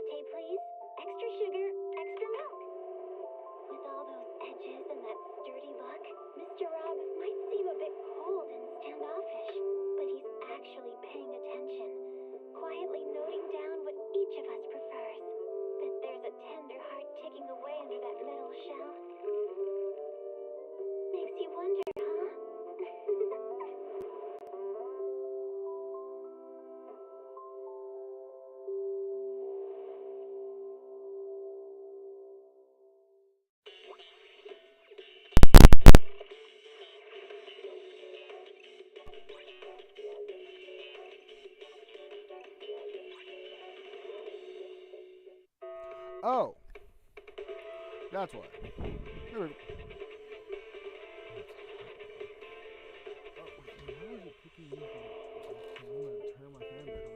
latte, please. Extra sugar, extra milk. With all those edges and that sturdy look, Mr. Rob might seem a bit cold and standoffish, but he's actually paying attention, quietly noting down what each of us prefers. Bet there's a tender heart ticking away under that metal shell. Makes you wonder, huh? Oh, that's why. There we go. Oh, wait, how is it picking me up? I'm gonna turn my fan back on.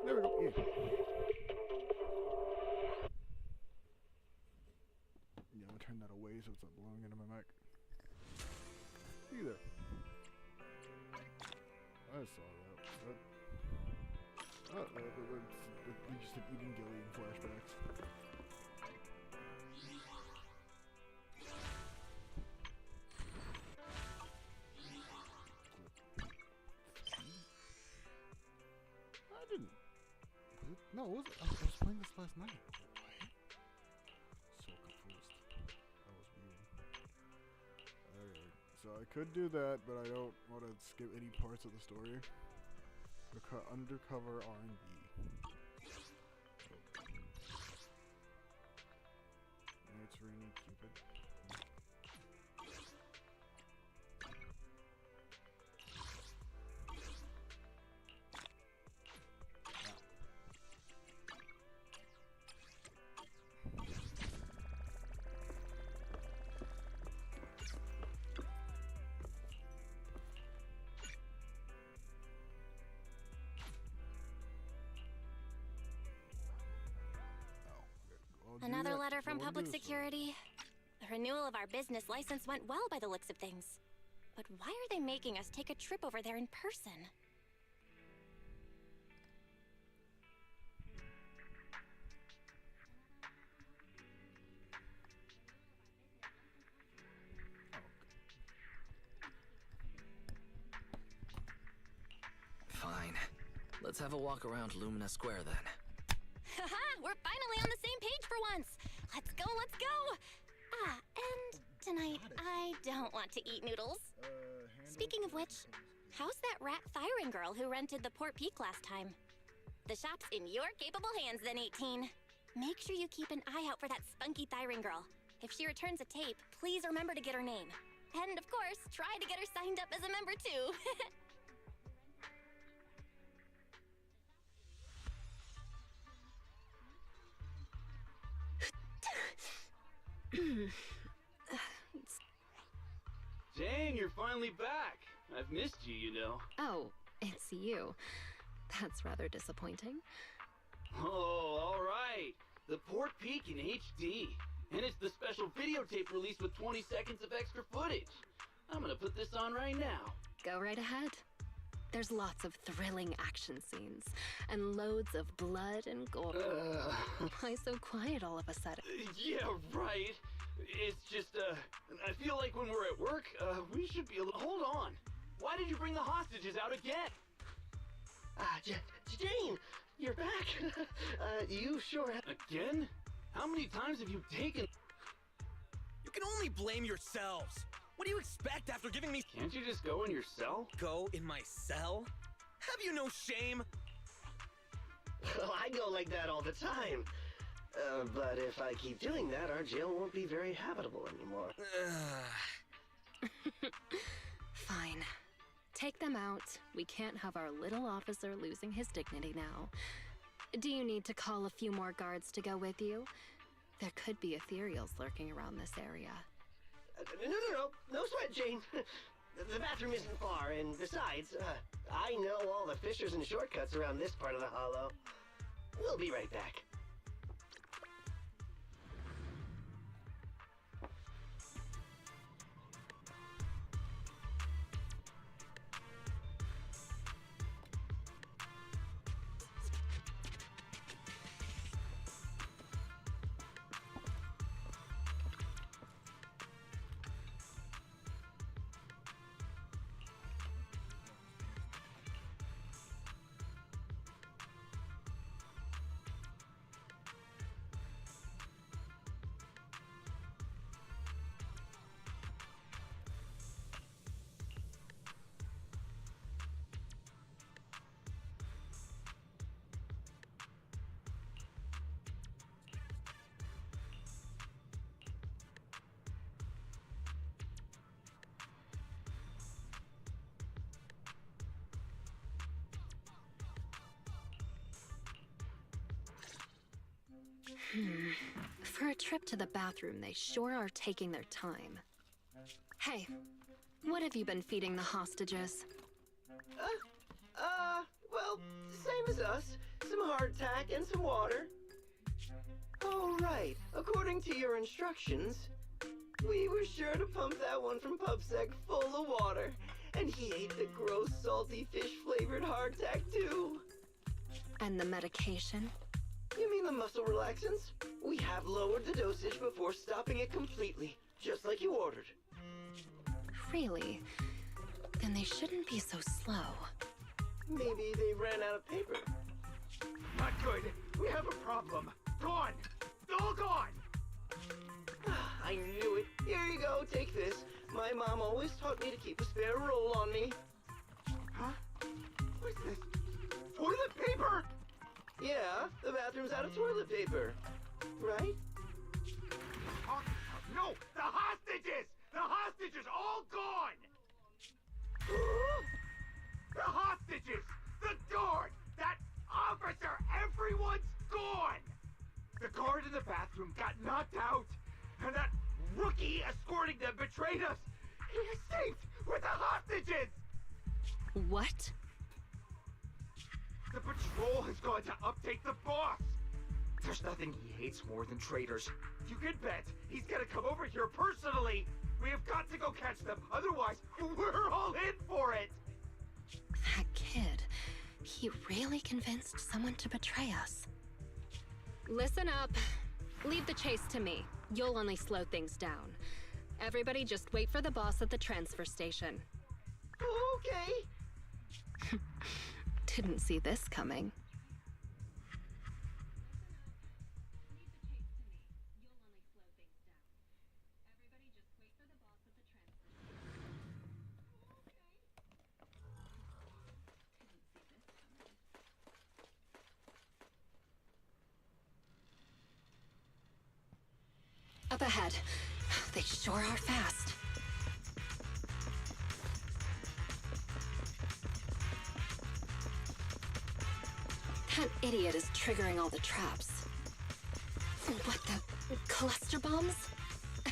There we go. Yeah. Yeah, I'm gonna turn that away so it's not blowing into my mic. Either. I saw that. We just had eating Gilly in flashbacks. I didn't. Was it? No, was it? I was playing this last night. What? So confused. That was weird. Alright, so I could do that, but I don't want to skip any parts of the story. Undercover R&B. It's Rainy Cupid. Another letter from Public Security. The renewal of our business license went well by the looks of things. But why are they making us take a trip over there in person? Fine. Let's have a walk around Lumina Square then. Haha, we're finally on the same page for once. Let's go, let's go. Ah, and tonight I don't want to eat noodles. Speaking of which, how's that rat Thyron girl who rented the Port Peak last time? The shop's in your capable hands then, 18. Make sure you keep an eye out for that spunky Thyron girl. If she returns a tape, please remember to get her name. And of course, try to get her signed up as a member too. Jane, you're finally back. I've missed you, you know. Oh, it's you. That's rather disappointing. Oh, all right. The Port Peak in HD. And it's the special videotape release with 20 seconds of extra footage. I'm gonna put this on right now. Go right ahead. There's lots of thrilling action scenes, and loads of blood and gore. Why so quiet all of a sudden? Yeah, right. It's just, I feel like when we're at work, we should be able to... Hold on. Why did you bring the hostages out again? Jane, you're back. You sure have... Again? How many times have you taken... You can only blame yourselves. What do you expect after giving me... Can't you just go in your cell? Go in my cell? Have you no shame? Well, I go like that all the time. But if I keep doing that, our jail won't be very habitable anymore. Fine. Take them out. We can't have our little officer losing his dignity now. Do you need to call a few more guards to go with you? There could be ethereals lurking around this area. No sweat, Jane. The bathroom isn't far, and besides, I know all the fissures and shortcuts around this part of the hollow. We'll be right back. For a trip to the bathroom, they sure are taking their time. Hey, what have you been feeding the hostages? Well, same as us. Some hardtack and some water. Oh, right. According to your instructions, we were sure to pump that one from PubSec full of water. And he ate the gross, salty, fish-flavored hardtack, too. And the medication? You mean the muscle relaxants? We have lowered the dosage before stopping it completely, just like you ordered. Really? Then they shouldn't be so slow. Maybe they ran out of paper. Not good. We have a problem. Gone. All gone. I knew it. Here you go, take this. My mom always taught me to keep a spare roll on me. Huh? What's this? Toilet paper? Yeah, the bathroom's out of toilet paper. Right? No! The hostages! The hostages all gone! The hostages! The guard! That officer! Everyone's gone! The guard in the bathroom got knocked out, and that rookie escorting them betrayed us! He escaped with the hostages! What? The patrol has gone to update the boss! There's nothing he hates more than traitors. You can bet he's gonna come over here personally! We have got to go catch them, otherwise we're all in for it! That kid, he really convinced someone to betray us. Listen up. Leave the chase to me. You'll only slow things down. Everybody just wait for the boss at the transfer station. Okay. Didn't see this coming. Up ahead. They sure are fast. That idiot is triggering all the traps. What the? Cluster bombs?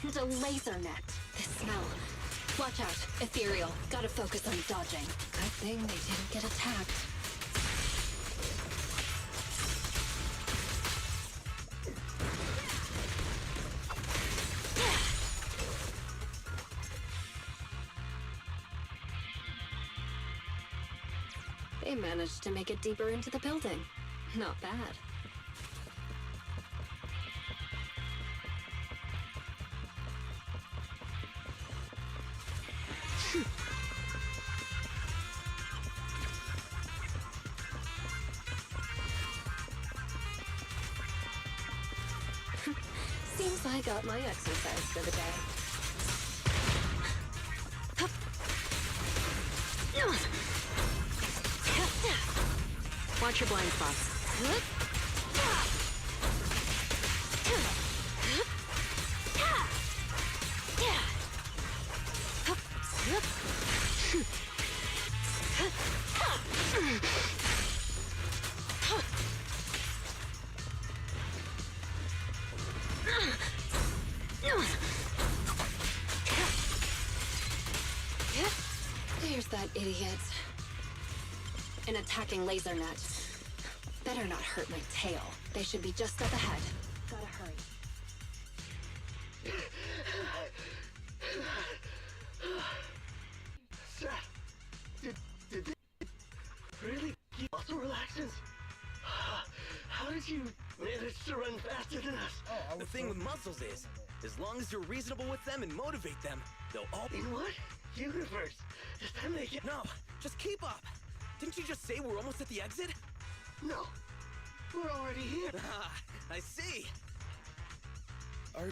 And a laser net. This smell. Watch out. Ethereal. Gotta focus on dodging. Good thing they didn't get attacked. They managed to make it deeper into the building. Not bad. Seems I got my exercise for the day. Watch your blind spots. There's that idiot. An attacking laser net. Better not hurt my tail. They should be just up ahead. Gotta hurry. Seth, did they really keep muscle relaxants? How did you manage to run faster than us? The thing with muscles is, as long as you're reasonable with them and motivate them, they'll all... In what universe? Does that make it? No, just keep up. Didn't you just say we're almost at the exit? No, we're already here. Ah, I see. Are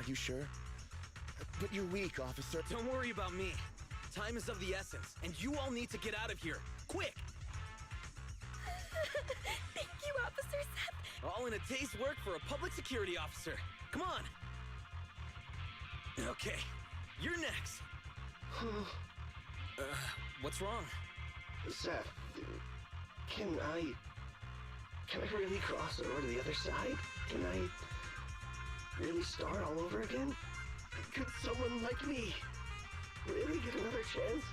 you sure? But you're weak, officer. Don't worry about me. Time is of the essence, and you all need to get out of here. Quick! Thank you, Officer Seth. All in a day's work for a public security officer. Come on! Okay, you're next. What's wrong? Seth, can I Can I really cross over to the other side? Can I really start all over again? Could someone like me really get another chance?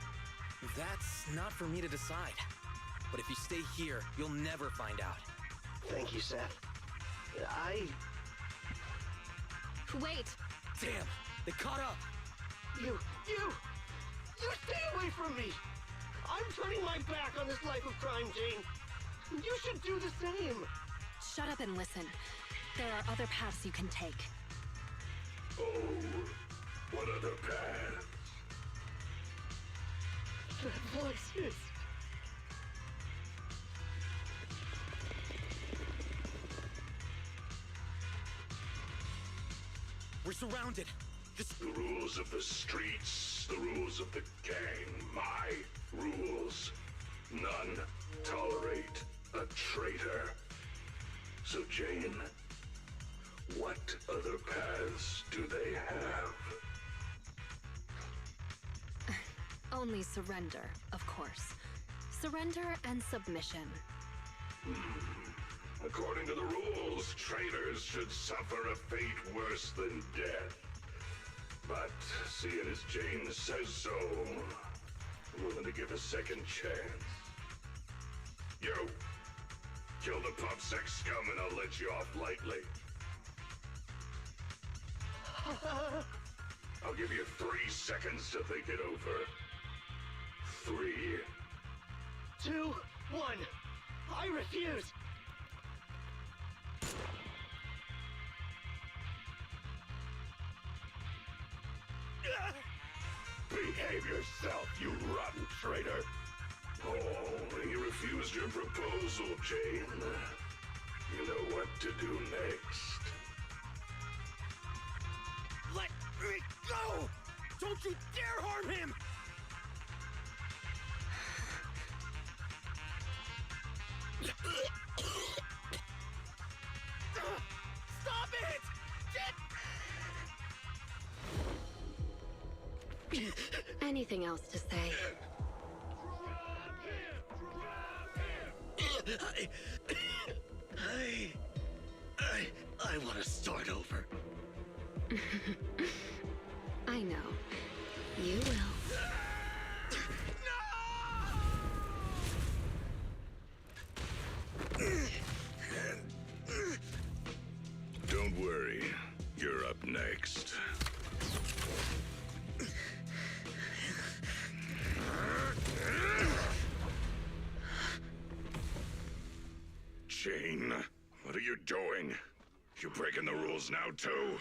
That's not for me to decide. But if you stay here, you'll never find out. Thank you, Seth. Wait! Damn! They caught up! You stay away from me! I'm turning my back on this life of crime, Jane. You should do the same. Shut up and listen. There are other paths you can take. Oh, what other path? That voice is... We're surrounded! The rules of the streets, the rules of the gang, my rules. None tolerate a traitor. So, Jane, what other paths do they have? Only surrender, of course. Surrender and submission. According to the rules, traitors should suffer a fate worse than death. But seeing as Jane says so, I'm willing to give a second chance. You! Kill the PubSec scum and I'll let you off lightly. I'll give you 3 seconds to think it over. 3, 2, 1. I refuse. Behave yourself, you rotten traitor! Oh, you refused your proposal, Jane. You know what to do next. Let me go! Don't you dare harm him! Stop it! Anything else to say? I want to start over. I know. You will. Don't worry, you're up next. Jane, what are you doing? You breaking the rules now, too?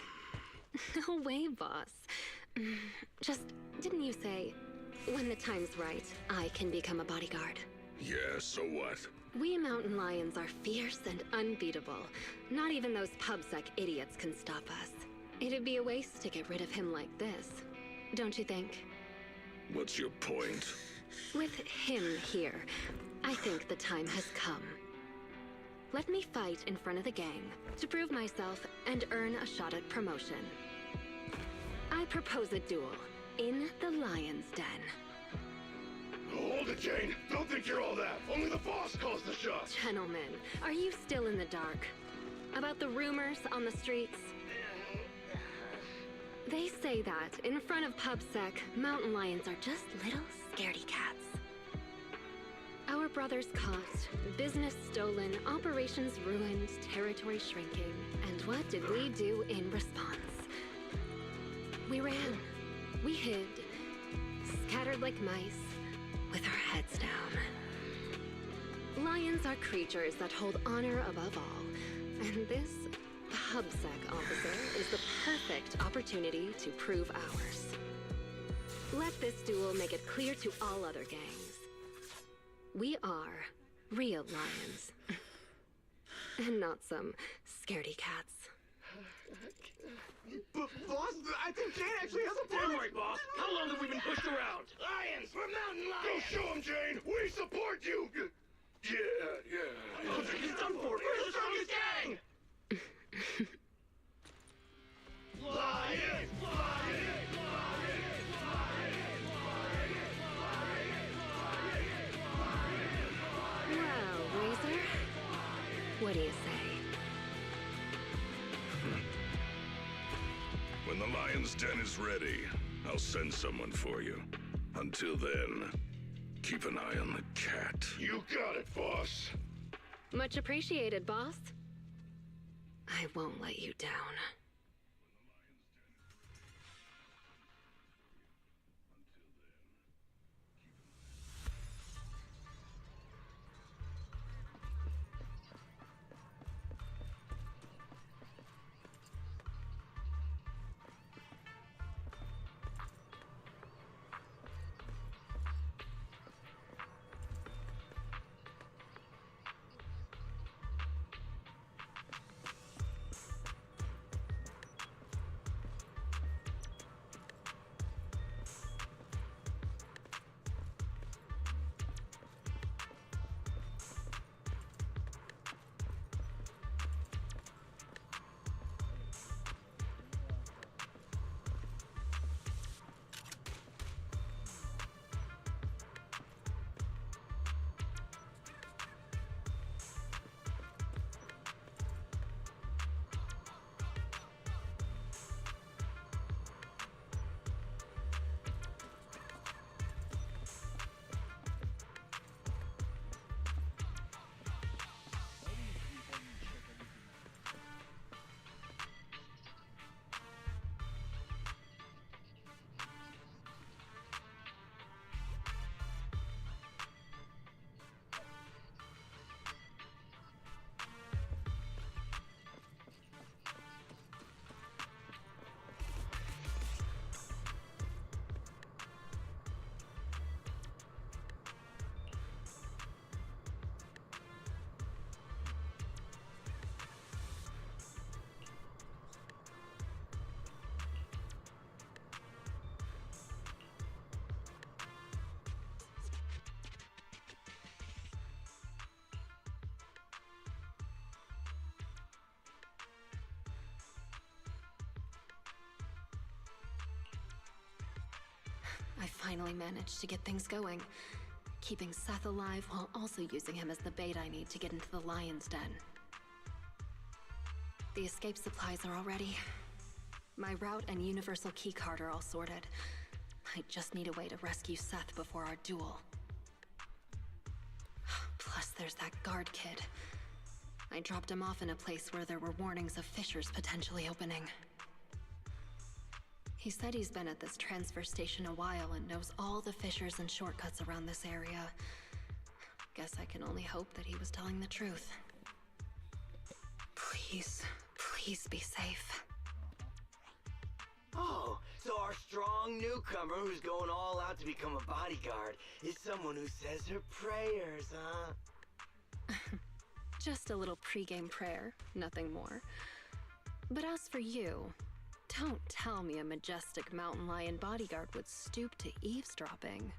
No way, boss. Just, didn't you say, when the time's right, I can become a bodyguard? Yeah, so what? We mountain lions are fierce and unbeatable. Not even those PubSec idiots can stop us. It'd be a waste to get rid of him like this. Don't you think? What's your point? With him here, I think the time has come. Let me fight in front of the gang to prove myself and earn a shot at promotion. I propose a duel in the Lion's Den. Hold it, Jane! Don't think you're all that! Only the boss calls the shots! Gentlemen, are you still in the dark? About the rumors on the streets? They say that in front of PubSec, mountain lions are just little scaredy cats. Our brothers caught, business stolen, operations ruined, territory shrinking. And what did we do in response? We ran. We hid. Scattered like mice, with our heads down. Lions are creatures that hold honor above all. And this PubSec officer is the perfect opportunity to prove ours. Let this duel make it clear to all other gangs. We are real lions. And not some scaredy cats. Boss, I think Jane actually has a point. Damn right, boss. How long have we been pushed around? Lions! We're mountain Go lions! show him, Jane! We support you! Yeah. He's done for. We're the strongest gang! Lions! Well, Razor, what lion's den is ready, I'll send someone for you. Until then, keep an eye on the cat. You got it, boss. Much appreciated, boss. I won't let you down. I finally managed to get things going, keeping Seth alive while also using him as the bait I need to get into the lion's den. The escape supplies are all ready. My route and universal keycard are all sorted. I just need a way to rescue Seth before our duel. Plus, there's that guard kid. I dropped him off in a place where there were warnings of fissures potentially opening. He said he's been at this transfer station a while and knows all the fissures and shortcuts around this area. Guess I can only hope that he was telling the truth. Please, please be safe. Oh, so our strong newcomer who's going all out to become a bodyguard is someone who says her prayers, huh? Just a little pregame prayer, nothing more. But as for you, don't tell me a majestic mountain lion bodyguard would stoop to eavesdropping.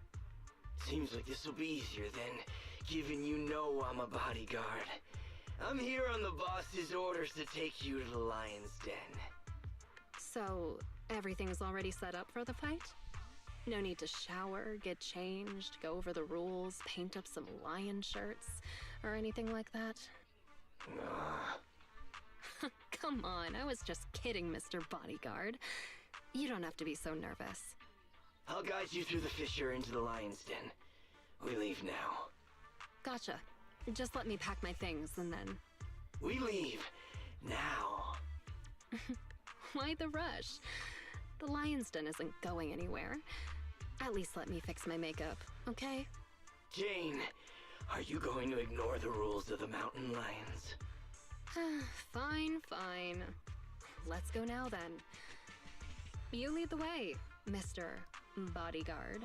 Seems like this will be easier then, given you know I'm a bodyguard. I'm here on the boss's orders to take you to the lion's den. So, everything's already set up for the fight? No need to shower, get changed, go over the rules, paint up some lion shirts, or anything like that? Come on, I was just kidding, Mr. Bodyguard. You don't have to be so nervous. I'll guide you through the fissure into the lion's den. We leave now. Gotcha. Just let me pack my things and then... We leave now. Why the rush? The lion's den isn't going anywhere. At least let me fix my makeup, okay? Jane, are you going to ignore the rules of the mountain lions? Fine, fine. Let's go now then. You lead the way, Mr. Bodyguard.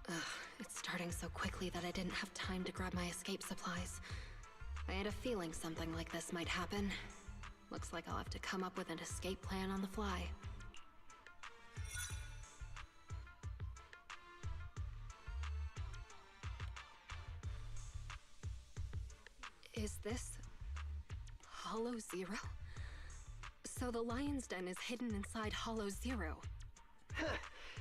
Ugh, it's starting so quickly that I didn't have time to grab my escape supplies. I had a feeling something like this might happen. Looks like I'll have to come up with an escape plan on the fly. Is this Hollow Zero? So the lion's den is hidden inside Hollow Zero.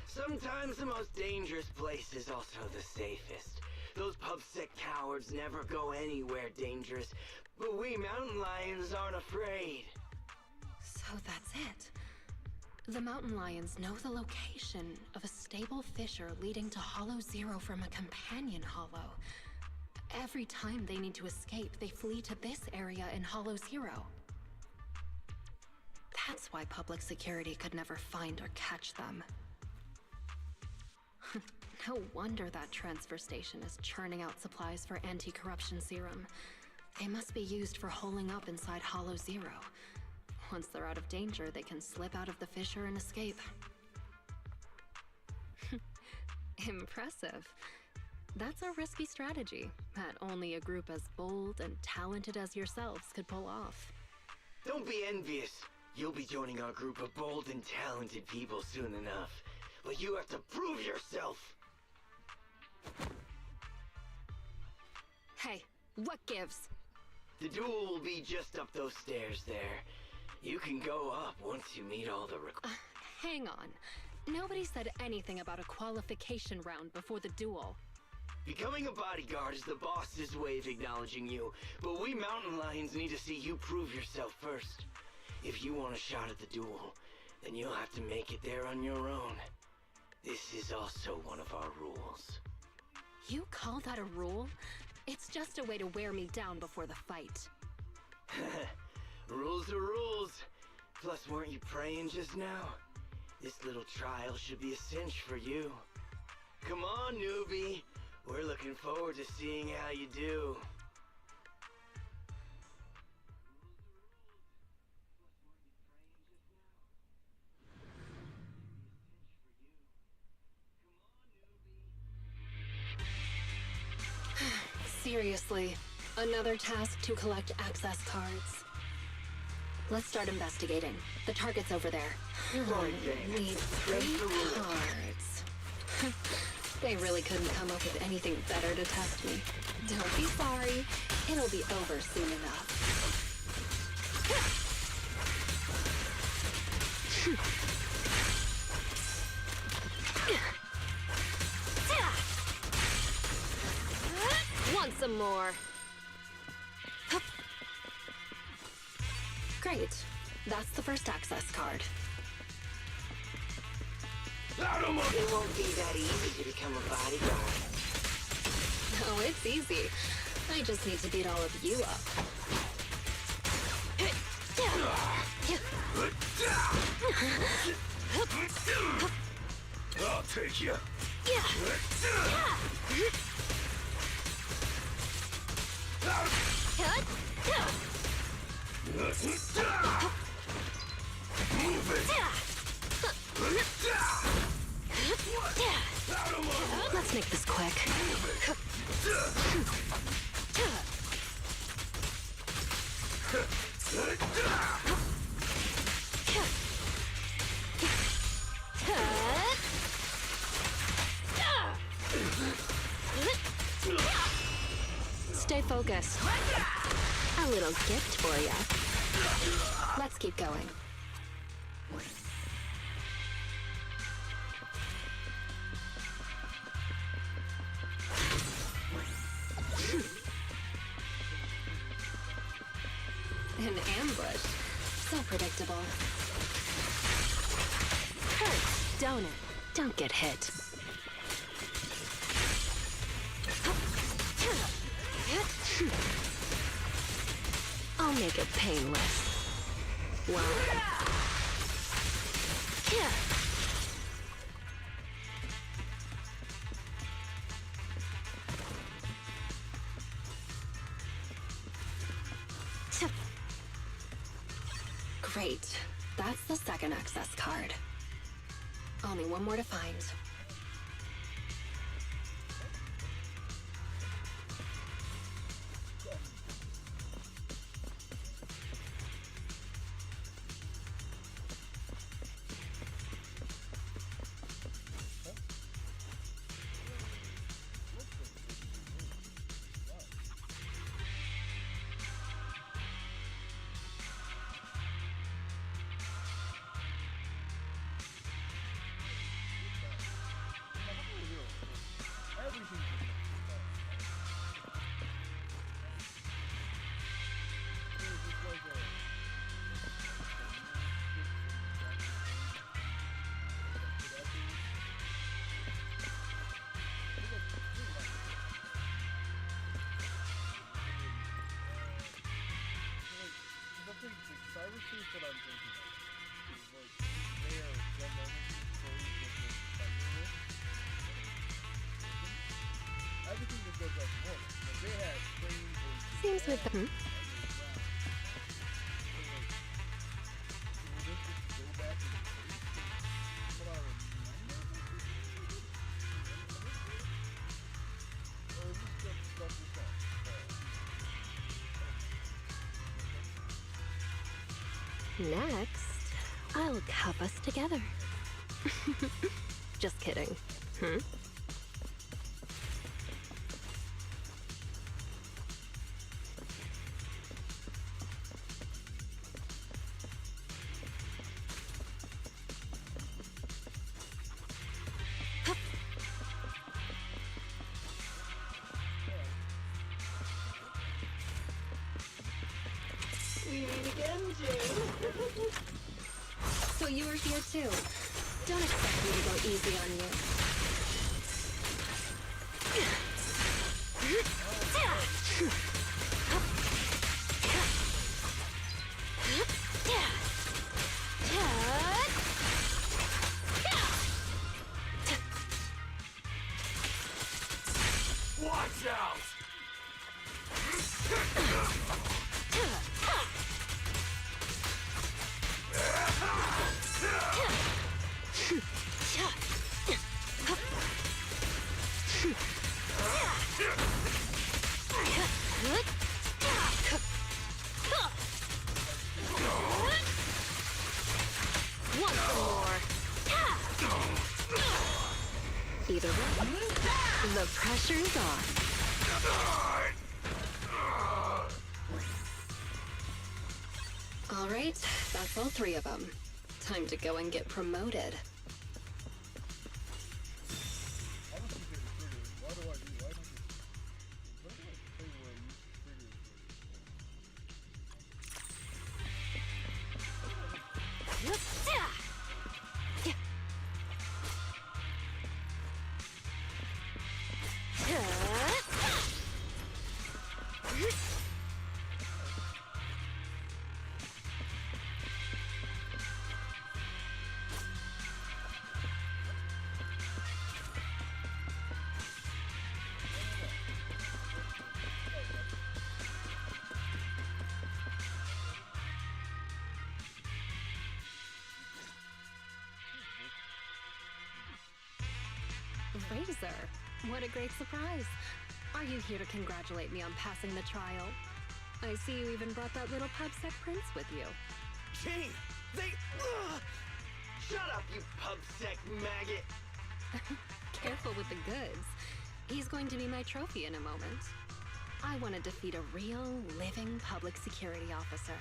Sometimes the most dangerous place is also the safest. Those pub-sick cowards never go anywhere dangerous, but we mountain lions aren't afraid. So that's it. The mountain lions know the location of a stable fissure leading to Hollow Zero from a companion hollow. Every time they need to escape, they flee to this area in Hollow Zero. That's why public security could never find or catch them. No wonder that transfer station is churning out supplies for anti-corruption serum. They must be used for holing up inside Hollow Zero. Once they're out of danger, they can slip out of the fissure and escape. Impressive. That's a risky strategy that only a group as bold and talented as yourselves could pull off. Don't be envious. You'll be joining our group of bold and talented people soon enough. But you have to prove yourself! Hey, what gives? The duel will be just up those stairs there. You can go up once you meet all the Hang on. Nobody said anything about a qualification round before the duel. Becoming a bodyguard is the boss's way of acknowledging you, but we mountain lions need to see you prove yourself first. If you want a shot at the duel, then you'll have to make it there on your own. This is also one of our rules. You call that a rule? It's just a way to wear me down before the fight. Rules are rules. Plus, weren't you praying just now? This little trial should be a cinch for you. Come on, newbie. We're looking forward to seeing how you do. Seriously, another task to collect access cards. Let's start investigating. The target's over there. Need 3 cards. They really couldn't come up with anything better to test me. Don't be sorry. It'll be over soon enough. Want some more? Great. That's the first access card. It won't be that easy to become a bodyguard. Oh, it's easy. I just need to beat all of you up. I'll take you. Move it. Let's make this quick. Stay focused. A little gift for you. Let's keep going. An ambush. So predictable. Hurts, don't it? Don't get hit. I'll make it painless. Wow. Great. That's the second access card. Only one more to find. everything just goes back to normal. Like they had trains or Seems with the. Next, I'll cuff us together. Just kidding. We meet again, Jane. So you were here too. Don't expect me to go easy on you. Watch out! Want some more? Either way, the pressure's on. All right, that's all three of them. Time to go and get promoted. Razor, what a great surprise. Are you here to congratulate me on passing the trial? I see you even brought that little pubsec prince with you. Jane, they. Shut up, you pubsec maggot. Careful with the goods. He's going to be my trophy in a moment. I want to defeat a real, living public security officer.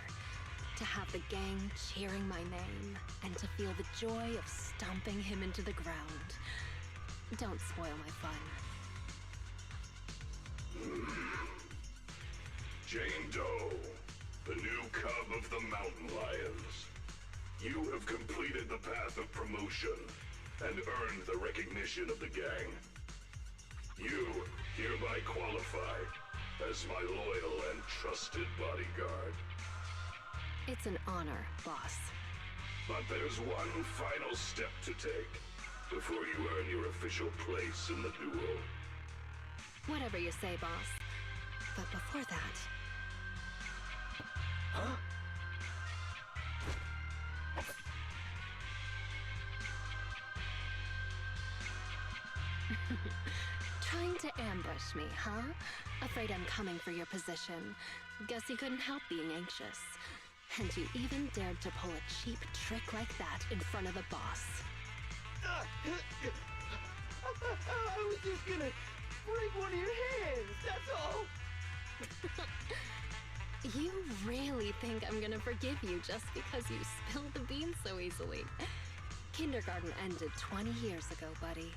To have the gang cheering my name, and to feel the joy of stomping him into the ground. Don't spoil my fun. Jane Doe, the new cub of the Mountain Lions. You have completed the path of promotion and earned the recognition of the gang. You hereby qualify as my loyal and trusted bodyguard. It's an honor, boss. But there's one final step to take before you earn your official place in the duel. Whatever you say, boss. But before that... Huh? Trying to ambush me, huh? Afraid I'm coming for your position. Guess you couldn't help being anxious. And you even dared to pull a cheap trick like that in front of the boss. I was just gonna break one of your hands, that's all. You really think I'm gonna forgive you just because you spilled the beans so easily? Kindergarten ended 20 years ago, buddy.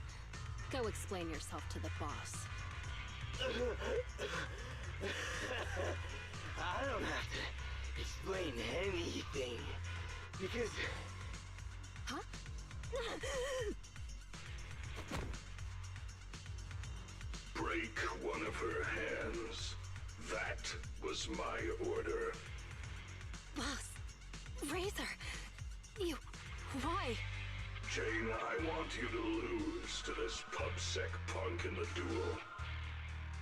Go explain yourself to the boss. I don't have to explain anything, because... Huh? Break one of her hands. That was my order. Boss, Razor, you... why? Jane, I want you to lose to this pubsec punk in the duel.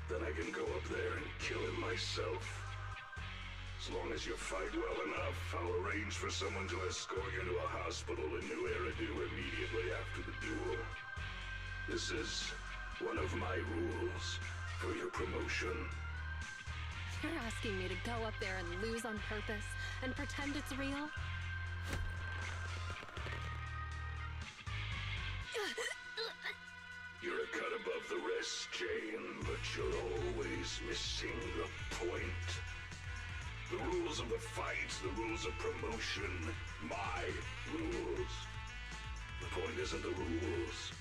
Then I can go up there and kill him myself. As long as you fight well enough, I'll arrange for someone to escort you to a hospital in New Eridu immediately after the duel. This is one of my rules for your promotion. You're asking me to go up there and lose on purpose and pretend it's real? You're a cut above the rest, Jane, but you're always missing the point. The rules of the fight, the rules of promotion, my rules. The point isn't the rules,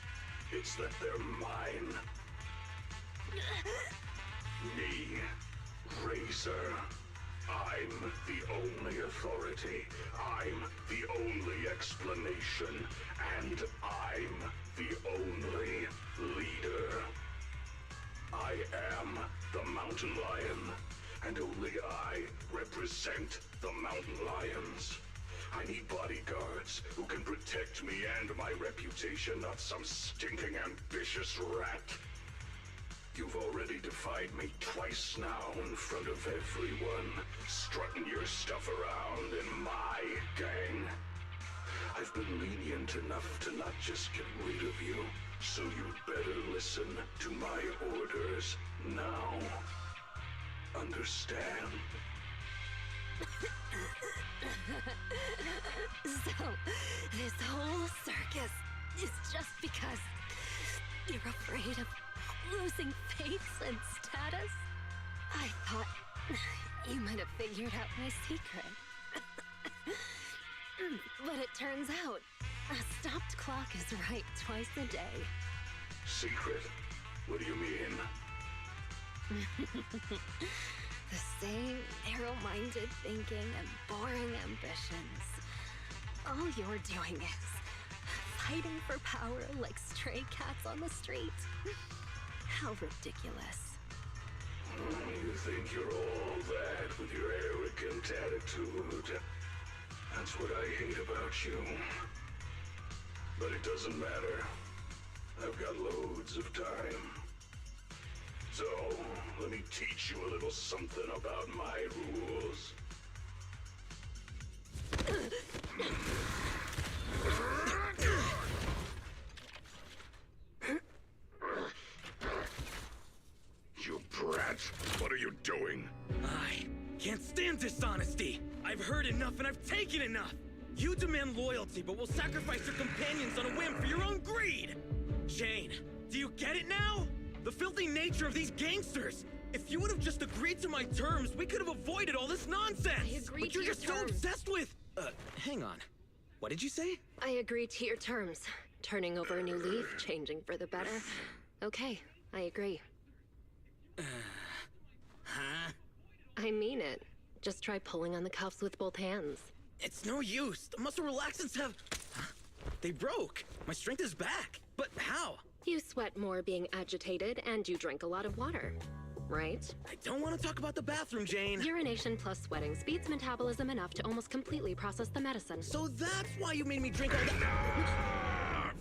it's that they're mine. Me, Razor. I'm the only authority. I'm the only explanation. And I'm the only leader. I am the Mountain Lion, and only I represent the Mountain Lions. I need bodyguards who can protect me and my reputation, not some stinking ambitious rat. You've already defied me twice now in front of everyone, strutting your stuff around in my gang. I've been lenient enough to not just get rid of you, so you'd better listen to my orders now. Understand? So, this whole circus is just because you're afraid of losing face and status? I thought you might have figured out my secret. But it turns out, a stopped clock is right twice a day. Secret? What do you mean? The same narrow-minded thinking and boring ambitions. All you're doing is fighting for power like stray cats on the street. How ridiculous. You think you're all that with your arrogant attitude. That's what I hate about you. But it doesn't matter. I've got loads of time. So, let me teach you a little something about my rules. You brat! What are you doing? I can't stand dishonesty. I've heard enough and I've taken enough. You demand loyalty, but will sacrifice your companions on a whim for your own greed. Jane, do you get it now? The filthy nature of these gangsters. If you would have just agreed to my terms, we could have avoided all this nonsense. I agree but you're to your just so terms. obsessed with. Hang on. What did you say? I agree to your terms. Turning over a new leaf, changing for the better. Okay, I agree. Huh? I mean it. Just try pulling on the cuffs with both hands. It's no use. The muscle relaxants have... Huh? They broke. My strength is back. But how? You sweat more being agitated, and you drink a lot of water, right? I don't want to talk about the bathroom, Jane. Urination plus sweating speeds metabolism enough to almost completely process the medicine. So that's why you made me drink all that... Enough!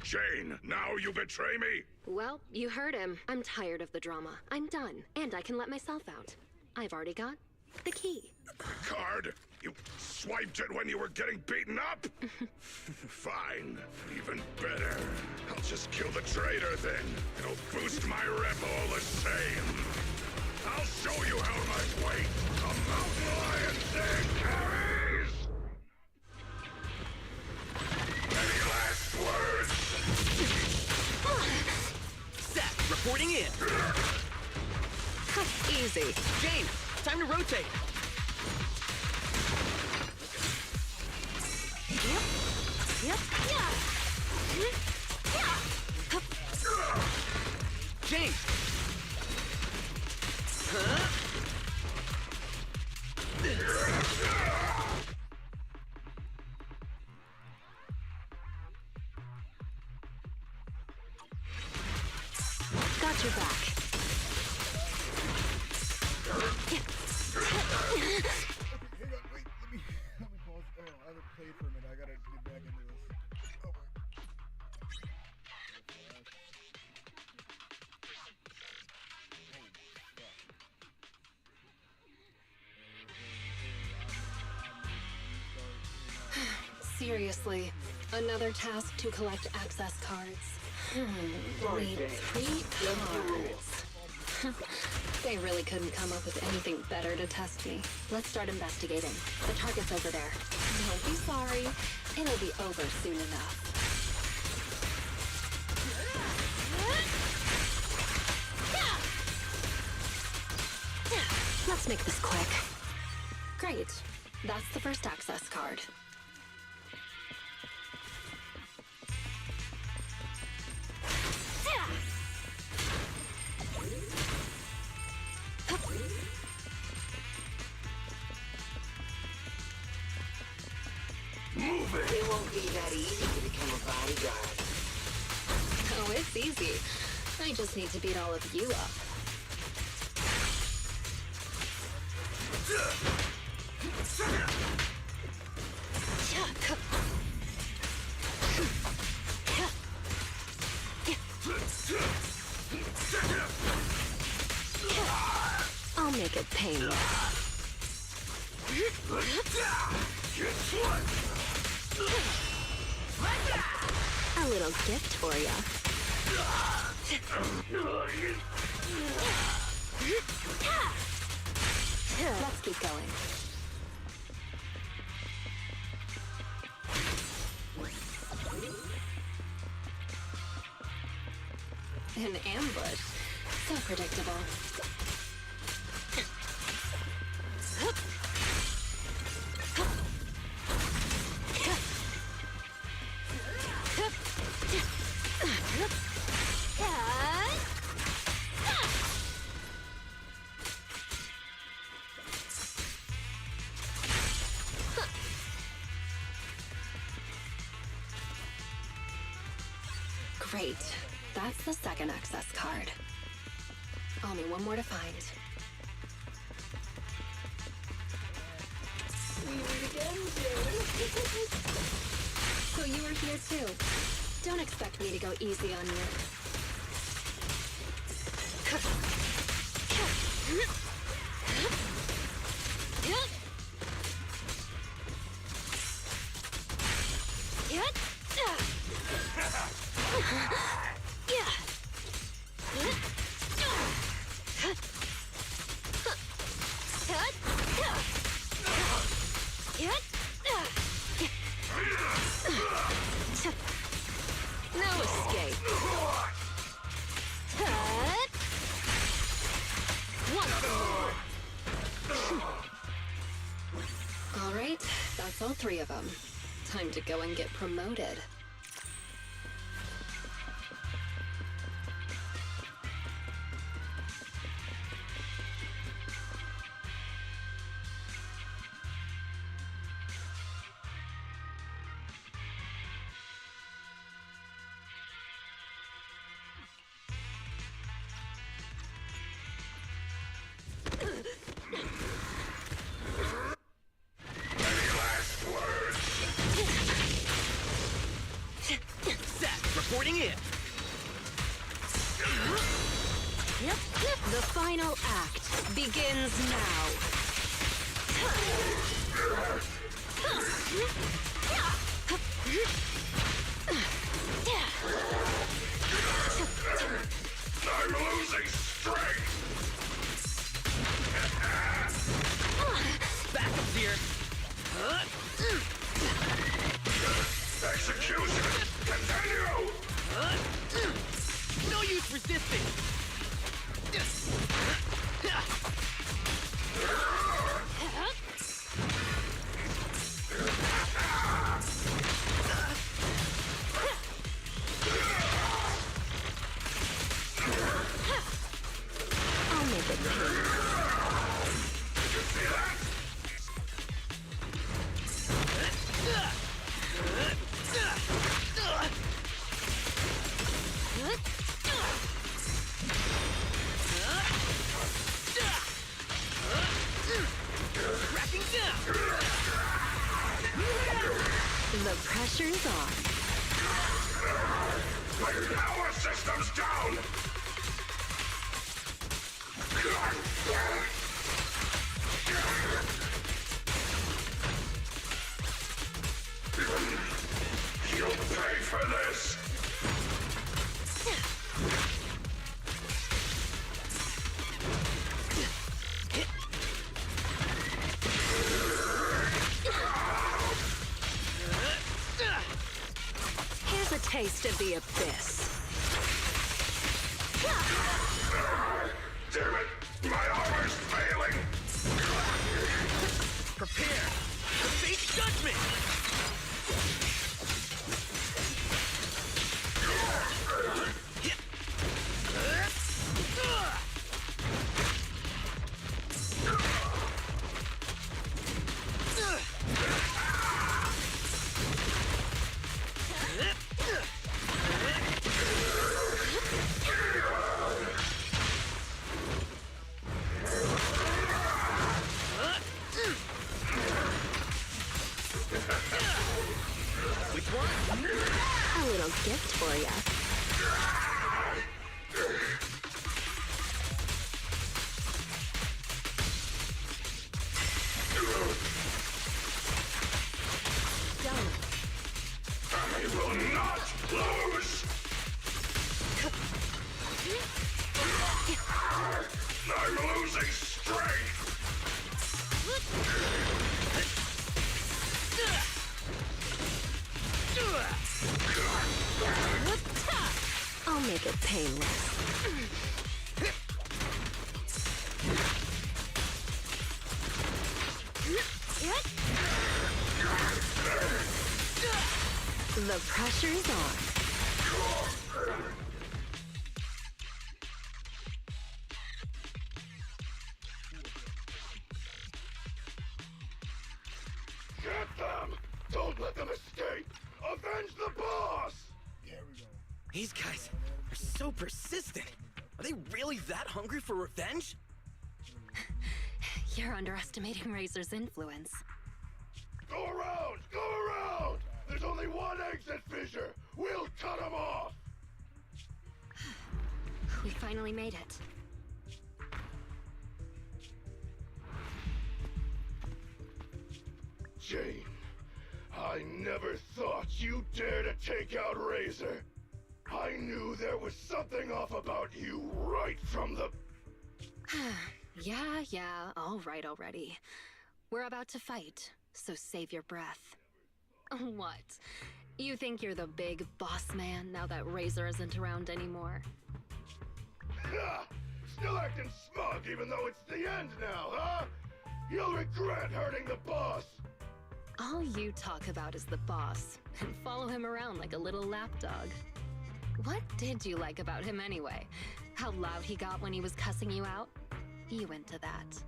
Jane, now you betray me? Well, you heard him. I'm tired of the drama. I'm done, and I can let myself out. I've already got the key. Card? You swiped it when you were getting beaten up? Fine. Even better. I'll just kill the traitor then. It'll boost my rep all the same. I'll show you how much weight a mountain lion thing carries! Any last words? Set. Reporting in. Easy. Jane, time to rotate. Yep. Yeah. Jane! Huh? Got your back. Hang on, wait, let me pause. Oh, I haven't played for a minute. I gotta get back into this. Oh my. Seriously, another task to collect access cards. Sorry, Need Jane. 3 cards. They really couldn't come up with anything better to test me. Let's start investigating. The target's over there. Don't be sorry. It'll be over soon enough. Let's make this quick. Great. That's the first access card. Move it! It won't be that easy to become a bodyguard. Oh, it's easy. I just need to beat all of you up. I'll make it painless. A little gift for ya. Let's keep going. An ambush. So predictable. Great. That's the second access card. Only one more to find. So you were here too. Don't expect me to go easy on you. No escape. Once more. All right, that's all 3 of them. Time to go and get promoted. Reporting in. The final act begins now. I'm losing strength! Backup's here. Execution! Continue! No use resisting. I'll make it painless. Did you see that? Cracking down. The pressure's on. Power systems down! for this! Here's a taste of the abyss. Damn it! My armor's failing! Prepare for fate judgment! Which one? A little gift for ya. Done. I will not lose! I'm losing strength! I'll make it painless. The pressure's on. Get them! Don't let them escape! Avenge the boss! These guys are so persistent. Are they really that hungry for revenge? You're underestimating Razor's influence. Go around! Go around! There's only one exit fissure! We'll cut them off! We finally made it. Jane, I never thought you'd dare to take out Razor. I knew there was something off about you right from the... Yeah, all right already. We're about to fight, so save your breath. What? You think you're the big boss man now that Razor isn't around anymore? Ha! Still acting smug even though it's the end now, huh? You'll regret hurting the boss! All you talk about is the boss, and follow him around like a little lapdog. What did you like about him anyway? How loud he got when he was cussing you out? You into that.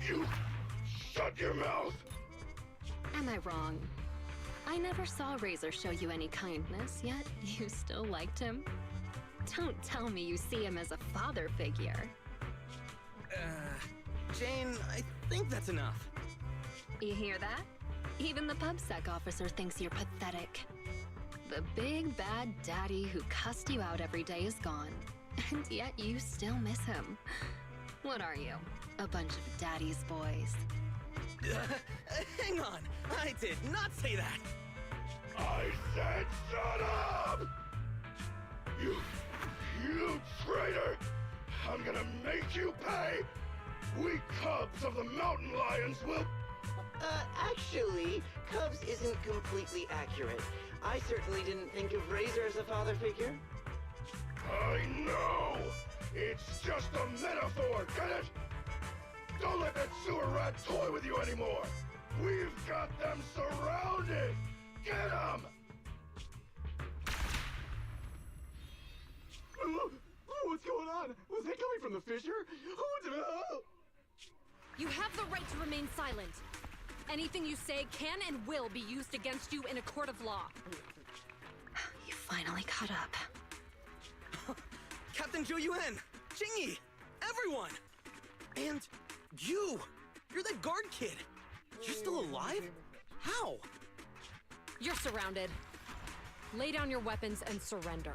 You... shut your mouth! Am I wrong? I never saw Razor show you any kindness, yet you still liked him? Don't tell me you see him as a father figure. Jane, I think that's enough. You hear that? Even the PubSec officer thinks you're pathetic. The big bad daddy who cussed you out every day is gone, and yet you still miss him. What are you? A bunch of daddy's boys. Hang on, I did not say that. I said shut up! You traitor! I'm gonna make you pay! We cubs of the mountain lions will... Actually, Cubs isn't completely accurate. I certainly didn't think of Razor as a father figure. I know! It's just a metaphor, get it? Don't let that sewer rat toy with you anymore! We've got them surrounded! Get them! What's going on? Was that coming from the fissure? Who the... You have the right to remain silent. Anything you say can and will be used against you in a court of law. You finally caught up. Captain Zhou Yuan, Jingyi, everyone! And you! You're that guard kid! You're still alive? How? You're surrounded. Lay down your weapons and surrender.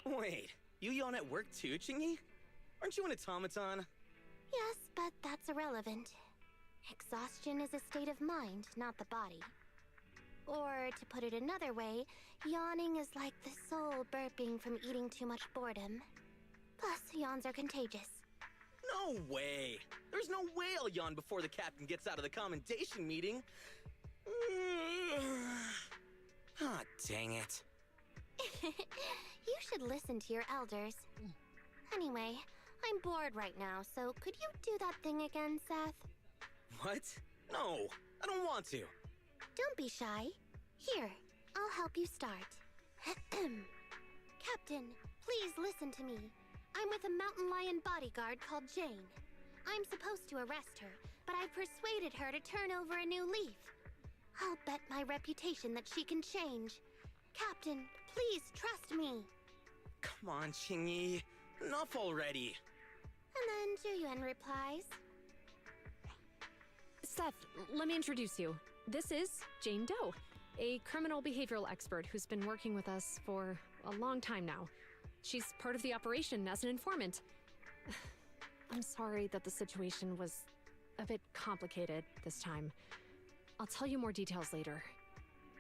Wait, Yu on at work too, Chingy? Aren't you an automaton? Yes, but that's irrelevant. Exhaustion is a state of mind, not the body. Or, to put it another way, yawning is like the soul burping from eating too much boredom. Plus, yawns are contagious. No way! There's no way I'll yawn before the captain gets out of the commendation meeting. Ah, dang it. You should listen to your elders. Anyway, I'm bored right now, so could you do that thing again, Seth? What? No, I don't want to. Don't be shy. Here, I'll help you start. Captain, please listen to me. I'm with a mountain lion bodyguard called Jane. I'm supposed to arrest her, but I've persuaded her to turn over a new leaf. I'll bet my reputation that she can change. Captain, please trust me. Come on, Chingy. Enough already. And then Juyuan replies. Seth, let me introduce you. This is Jane Doe, a criminal behavioral expert who's been working with us for a long time now. She's part of the operation as an informant. I'm sorry that the situation was a bit complicated this time. I'll tell you more details later.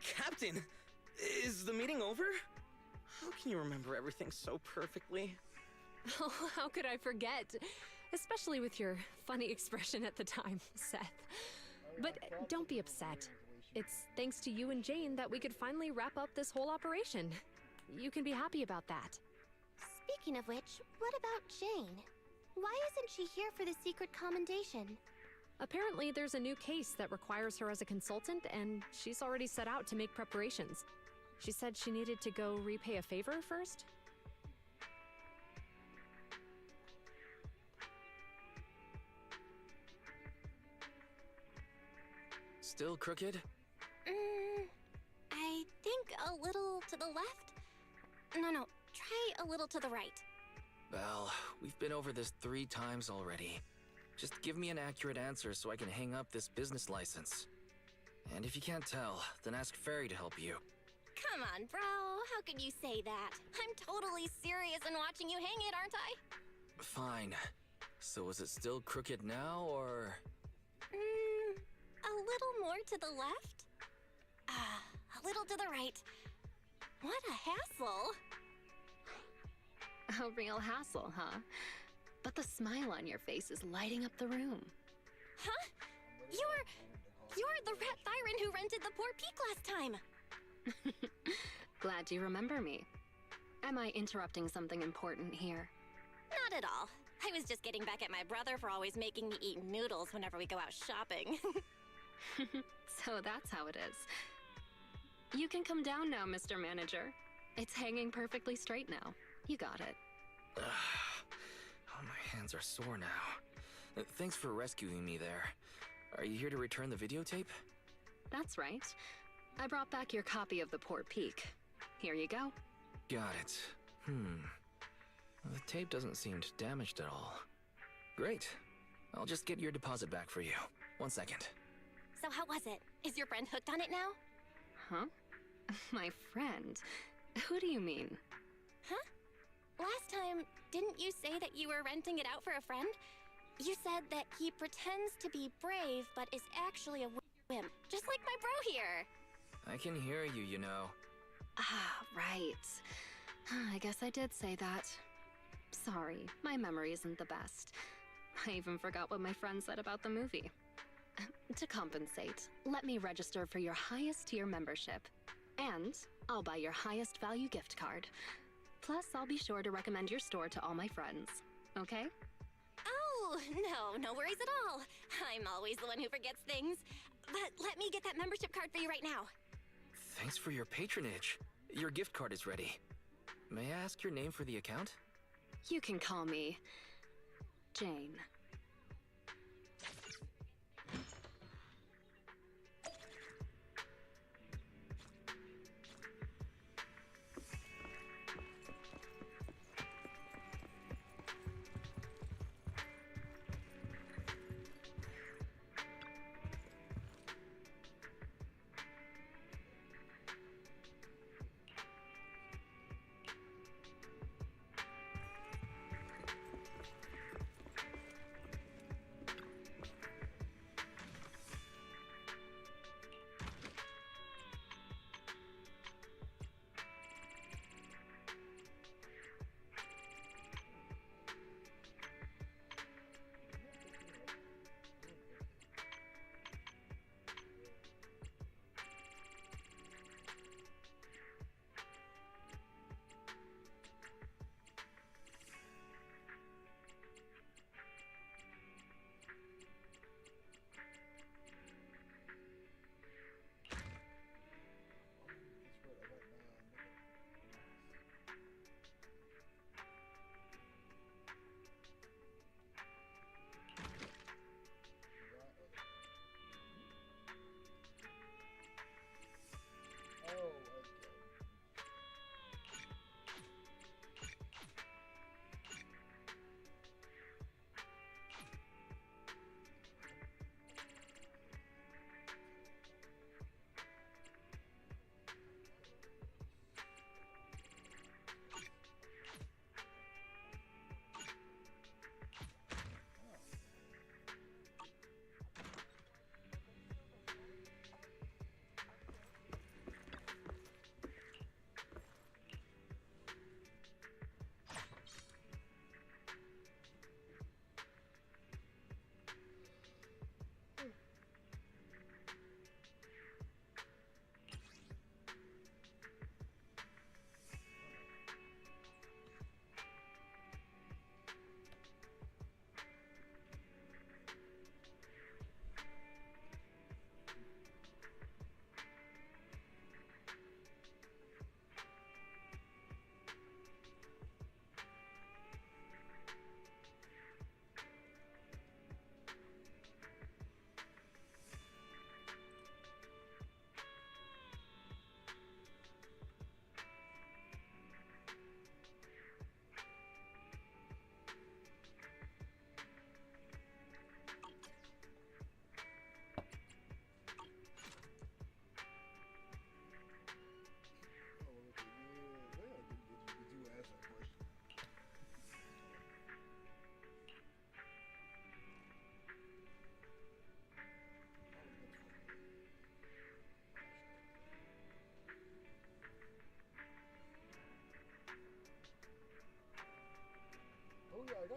Captain, is the meeting over? How can you remember everything so perfectly? Oh, how could I forget? Especially with your funny expression at the time, Seth. But don't be upset. It's thanks to you and Jane that we could finally wrap up this whole operation. You can be happy about that. Speaking of which, what about Jane? Why isn't she here for the secret commendation? Apparently, there's a new case that requires her as a consultant, and she's already set out to make preparations. She said she needed to go repay a favor first. Still crooked? I think a little to the left? No, try a little to the right. Well, we've been over this 3 times already. Just give me an accurate answer so I can hang up this business license. And if you can't tell, then ask Fairy to help you. Come on, bro. How could you say that? I'm totally serious in watching you hang it, aren't I? Fine. So is it still crooked now, or...? A little more to the left? A little to the right. What a hassle. A real hassle, huh? But the smile on your face is lighting up the room. Huh? You're the rat Thyron who rented the poor peak last time. Glad you remember me. Am I interrupting something important here? Not at all. I was just getting back at my brother for always making me eat noodles whenever we go out shopping. So that's how it is. You can come down now, Mr. Manager. It's hanging perfectly straight now. You got it. Oh, my hands are sore now. Thanks for rescuing me there. Are you here to return the videotape? That's right. I brought back your copy of The Poor Peak. Here you go. Got it. The tape doesn't seem damaged at all. Great. I'll just get your deposit back for you. 1 second. So how was it? Is your friend hooked on it now? Huh? My friend? Who do you mean? Huh? Last time, didn't you say that you were renting it out for a friend? You said that he pretends to be brave, but is actually a wimp, just like my bro here. I can hear you, you know. Ah, right. I guess I did say that. Sorry, my memory isn't the best. I even forgot what my friend said about the movie. To compensate, let me register for your highest tier membership. And I'll buy your highest value gift card. Plus, I'll be sure to recommend your store to all my friends. Okay? Oh, no worries at all. I'm always the one who forgets things. But let me get that membership card for you right now. Thanks for your patronage. Your gift card is ready. May I ask your name for the account? You can call me Jane.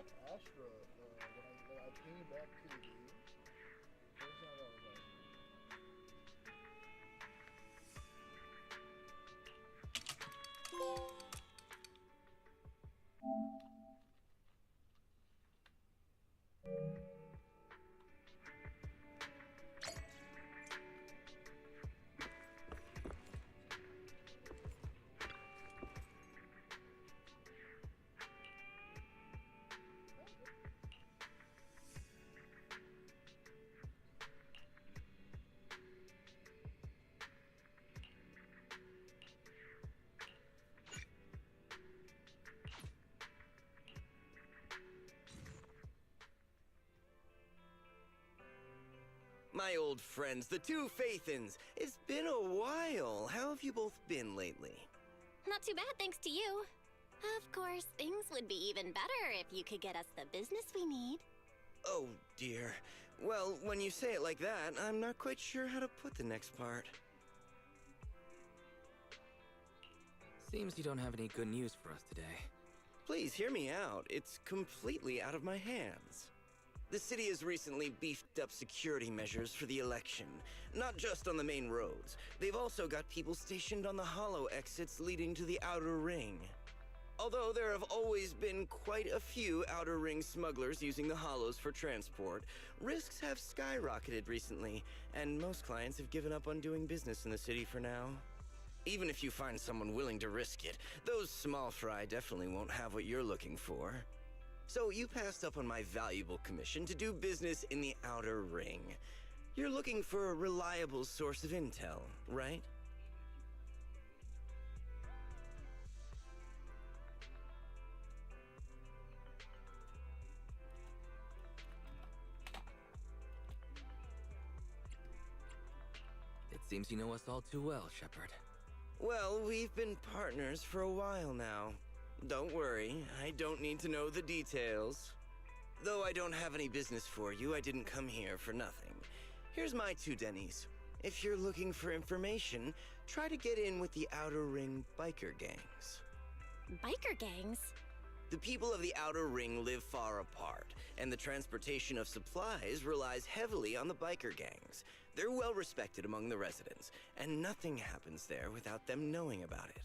met Astra when I came back to the game. First time I was like, My old friends, the two Faithins. It's been a while. How have you both been lately? Not too bad, thanks to you. Of course, things would be even better if you could get us the business we need. Oh, dear. Well, when you say it like that, I'm not quite sure how to put the next part. Seems you don't have any good news for us today. Please hear me out. It's completely out of my hands. The city has recently beefed up security measures for the election, not just on the main roads. They've also got people stationed on the hollow exits leading to the outer ring. Although there have always been quite a few outer ring smugglers using the hollows for transport, risks have skyrocketed recently, and most clients have given up on doing business in the city for now. Even if you find someone willing to risk it, those small fry definitely won't have what you're looking for. So you passed up on my valuable commission to do business in the outer ring. You're looking for a reliable source of intel, right? It seems you know us all too well, Shepard. Well, we've been partners for a while now. Don't worry, I don't need to know the details. Though I don't have any business for you, I didn't come here for nothing. Here's my 2 dennies. If you're looking for information, try to get in with the Outer Ring biker gangs. Biker gangs? The people of the Outer Ring live far apart, and the transportation of supplies relies heavily on the biker gangs. They're well respected among the residents, and nothing happens there without them knowing about it.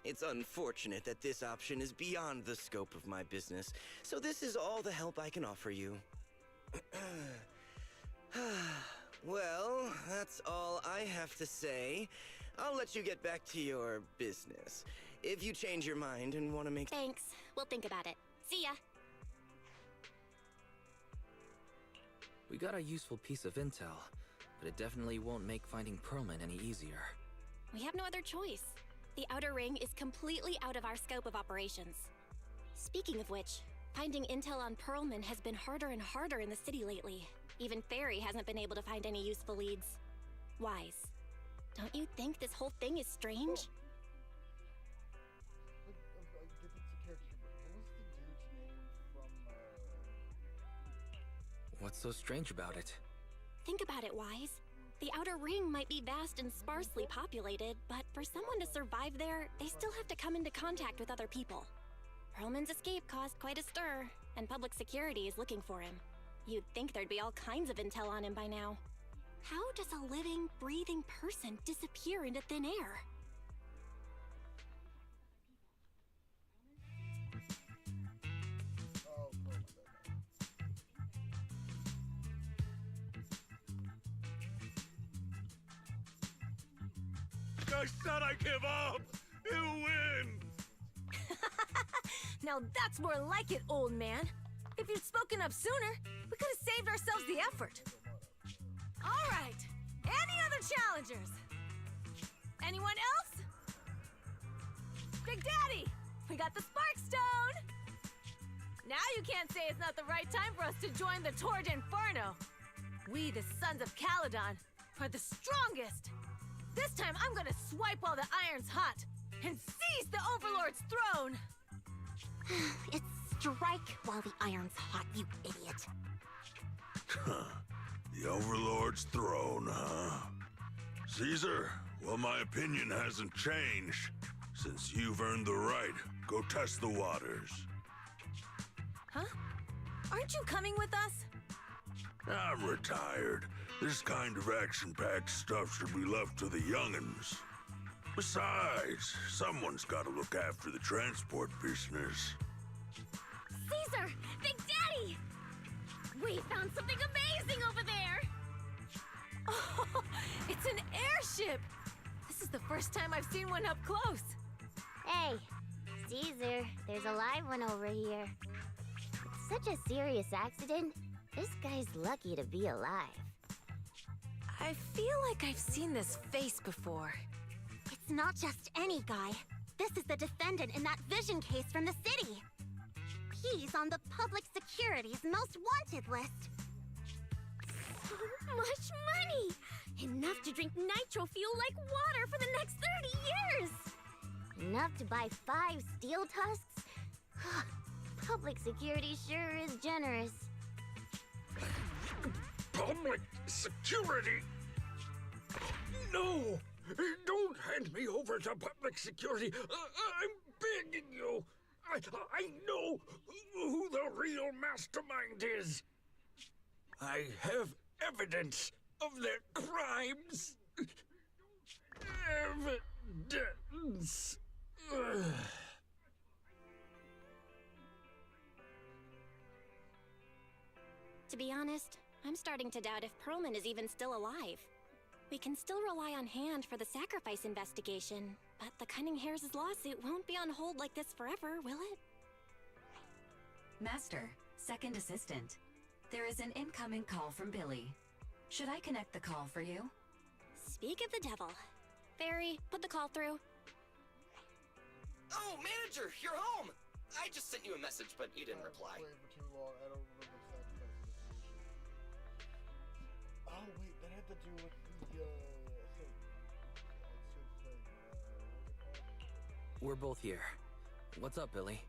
It's unfortunate that this option is beyond the scope of my business, so this is all the help I can offer you. Well, that's all I have to say. I'll let you get back to your business. If you change your mind and want to make... Thanks. We'll think about it. See ya. We got a useful piece of intel, but it definitely won't make finding Perlman any easier. We have no other choice. The Outer Ring is completely out of our scope of operations. Speaking of which, finding intel on Perlman has been harder and harder in the city lately. Even Ferry hasn't been able to find any useful leads. Wise, don't you think this whole thing is strange? What's so strange about it? Think about it, Wise. The Outer Ring might be vast and sparsely populated, but for someone to survive there, they still have to come into contact with other people. Perlman's escape caused quite a stir, and public security is looking for him. You'd think there'd be all kinds of intel on him by now. How does a living, breathing person disappear into thin air? I said I give up! You win! Now that's more like it, old man. If you'd spoken up sooner, we could have saved ourselves the effort. All right. Any other challengers? Anyone else? Big Daddy, we got the Spark Stone! Now you can't say it's not the right time for us to join the Torrid Inferno. We, the Sons of Caledon, are the strongest. This time I'm gonna swipe while the iron's hot and seize the Overlord's throne! It's strike while the iron's hot, you idiot. The Overlord's throne, huh? Caesar, well, my opinion hasn't changed. Since you've earned the right, go test the waters. Huh? aren't you coming with us? I'm retired. This kind of action-packed stuff should be left to the young'uns. Besides, someone's gotta look after the transport business. Caesar! Big Daddy! We found something amazing over there! Oh, it's an airship! This is the first time I've seen one up close. Hey, Caesar, there's a live one over here. It's such a serious accident. This guy's lucky to be alive. I feel like I've seen this face before. It's not just any guy. This is the defendant in that vision case from the city. He's on the public security's most wanted list. So much money! Enough to drink nitro fuel like water for the next 30 years! Enough to buy 5 steel tusks? Public security sure is generous. Public security? No! Don't hand me over to public security! I'm begging you! I know who the real mastermind is! I have evidence of their crimes! Evidence! To be honest, I'm starting to doubt if Perlman is even still alive. We can still rely on Hand for the sacrifice investigation, but the Cunning Hares' lawsuit won't be on hold like this forever, will it? Master, second assistant. There is an incoming call from Billy. Should I connect the call for you? Speak of the devil. Fairy, put the call through. Oh, manager, you're home! I just sent you a message, but you didn't reply. Oh wait, that had to do with the We're both here. What's up, Billy?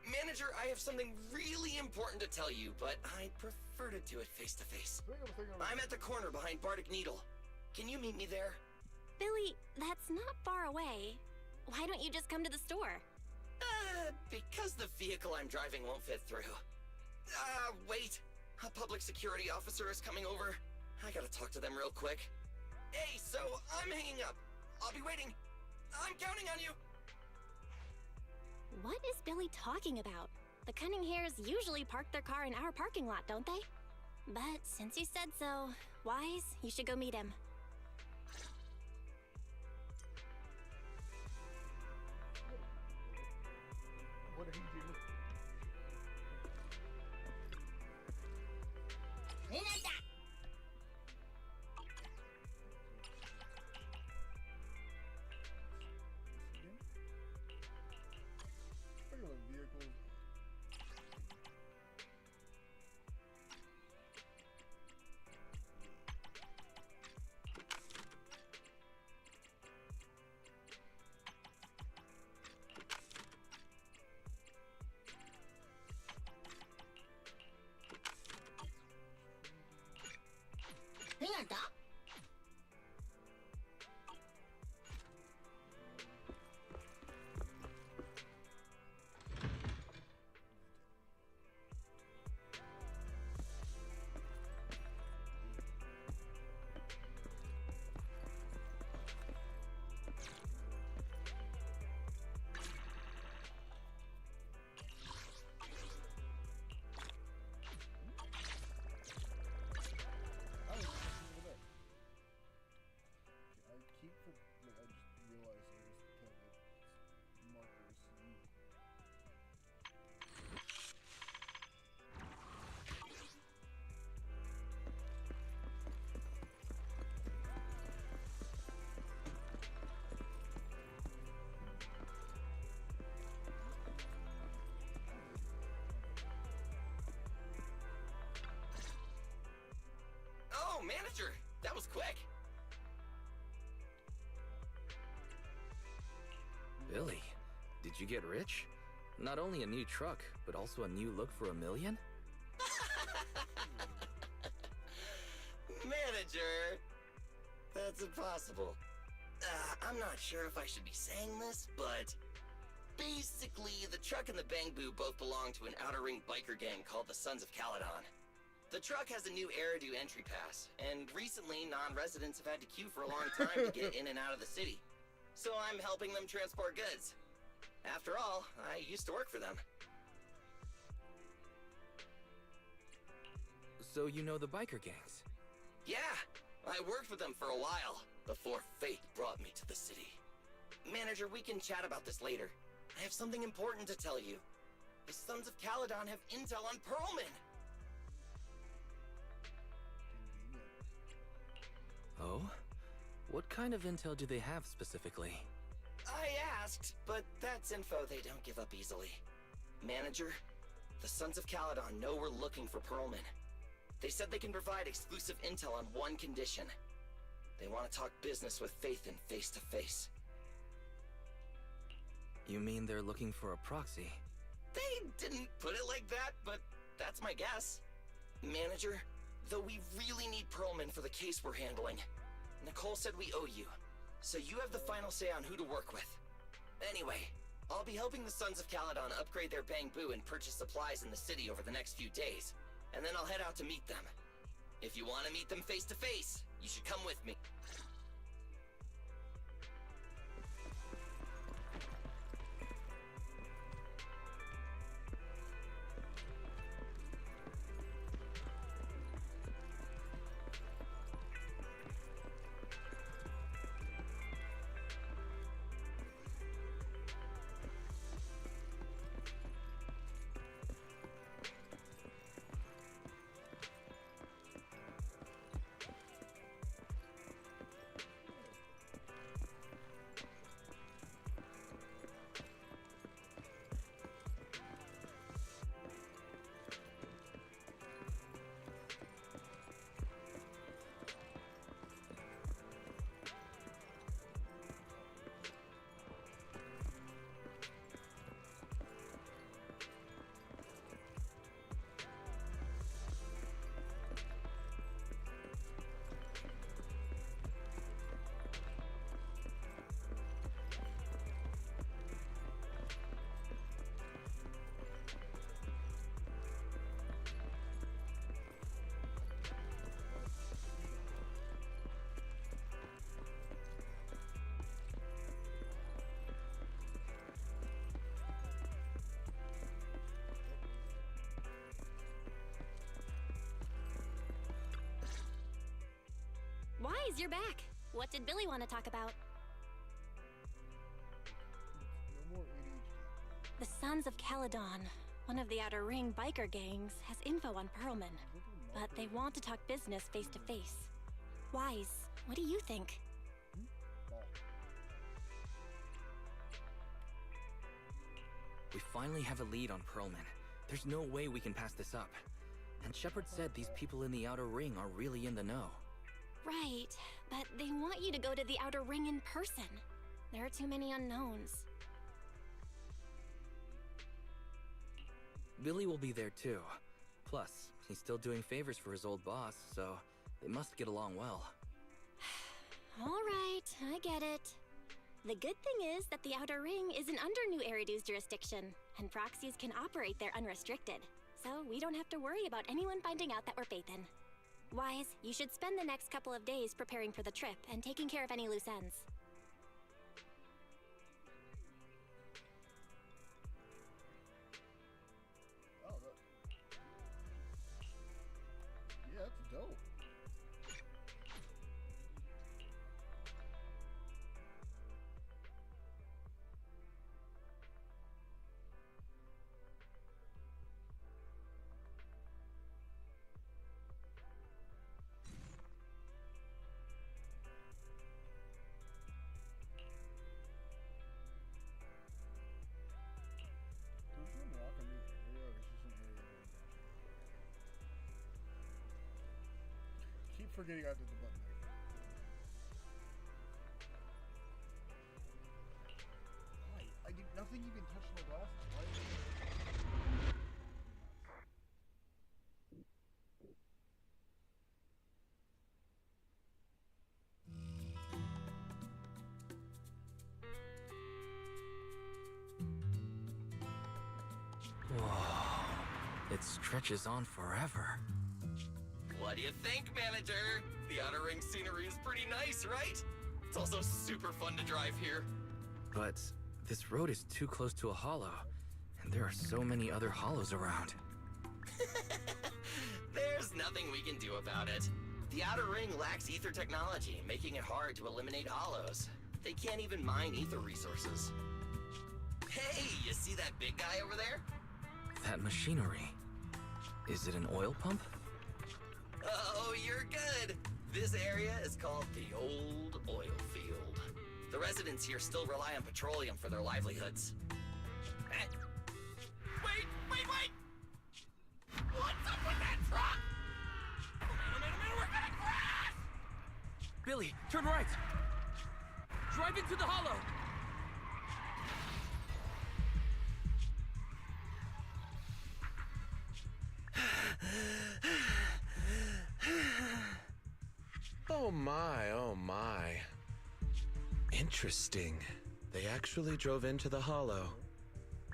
Manager, I have something really important to tell you, but I'd prefer to do it face to face. I'm at the corner behind Bardic Needle. Can you meet me there? Billy, that's not far away. Why don't you just come to the store? Because the vehicle I'm driving won't fit through. Wait. A public security officer is coming over. I gotta talk to them real quick. Hey, so I'm hanging up. I'll be waiting. I'm counting on you. What is Billy talking about? The Cunning Hares usually park their car in our parking lot, don't they? But since you said so, Wise, you should go meet him. What did he do? Regular vehicles. Oh, manager, that was quick. Billy, did you get rich? Not only a new truck, but also a new look for $1 million? Manager! That's impossible. I'm not sure if I should be saying this, but Basically, the truck and the Bang Boo both belong to an outer ring biker gang called the Sons of Caledon. The truck has a new Eridu entry pass, and recently non-residents have had to queue for a long time to get in and out of the city. So I'm helping them transport goods. After all, I used to work for them. So you know the biker gangs? Yeah, I worked with them for a while, before fate brought me to the city. Manager, we can chat about this later. I have something important to tell you. The Sons of Caledon have intel on Pearlman. Oh? What kind of intel do they have specifically? I asked, but that's info they don't give up easily. Manager, the Sons of Caledon know we're looking for Pearlman. They said they can provide exclusive intel on one condition. They want to talk business with Faith and face to face. You mean they're looking for a proxy? They didn't put it like that, but that's my guess. Manager, though we really need Pearlman for the case we're handling, Nicole said we owe you, so you have the final say on who to work with. Anyway, I'll be helping the Sons of Caledon upgrade their Bang Boo and purchase supplies in the city over the next few days, and then I'll head out to meet them. If you want to meet them face to face, you should come with me. Wise, you're back. What did Billy want to talk about? The Sons of Caledon, one of the Outer Ring biker gangs, has info on Pearlman, but they want to talk business face to face. Wise, what do you think? We finally have a lead on Pearlman. There's no way we can pass this up. And Shepard said these people in the Outer Ring are really in the know. Right, but they want you to go to the Outer Ring in person. There are too many unknowns. Billy will be there too. Plus, he's still doing favors for his old boss, so they must get along well. All right, I get it. The good thing is that the Outer Ring isn't under New Eridu's jurisdiction, and proxies can operate there unrestricted. So we don't have to worry about anyone finding out that we're Phaethon. Wise, you should spend the next couple of days preparing for the trip and taking care of any loose ends. Oh, yeah, that's dope. Keep forgetting I did the button there. Why? I did nothing even touched my glasses. Why is it? It stretches on forever. What do you think, Manager? The Outer Ring scenery is pretty nice, right? It's also super fun to drive here. But this road is too close to a hollow, and there are so many other hollows around. There's nothing we can do about it. The Outer Ring lacks ether technology, making it hard to eliminate hollows. They can't even mine ether resources. Hey, you see that big guy over there? That machinery. Is it an oil pump? Oh, you're good. This area is called the Old Oil Field. The residents here still rely on petroleum for their livelihoods. Wait! What's up with that truck? A minute, we're gonna crash! Billy, turn right! Drive into the hollow! Oh my. Interesting. They actually drove into the hollow.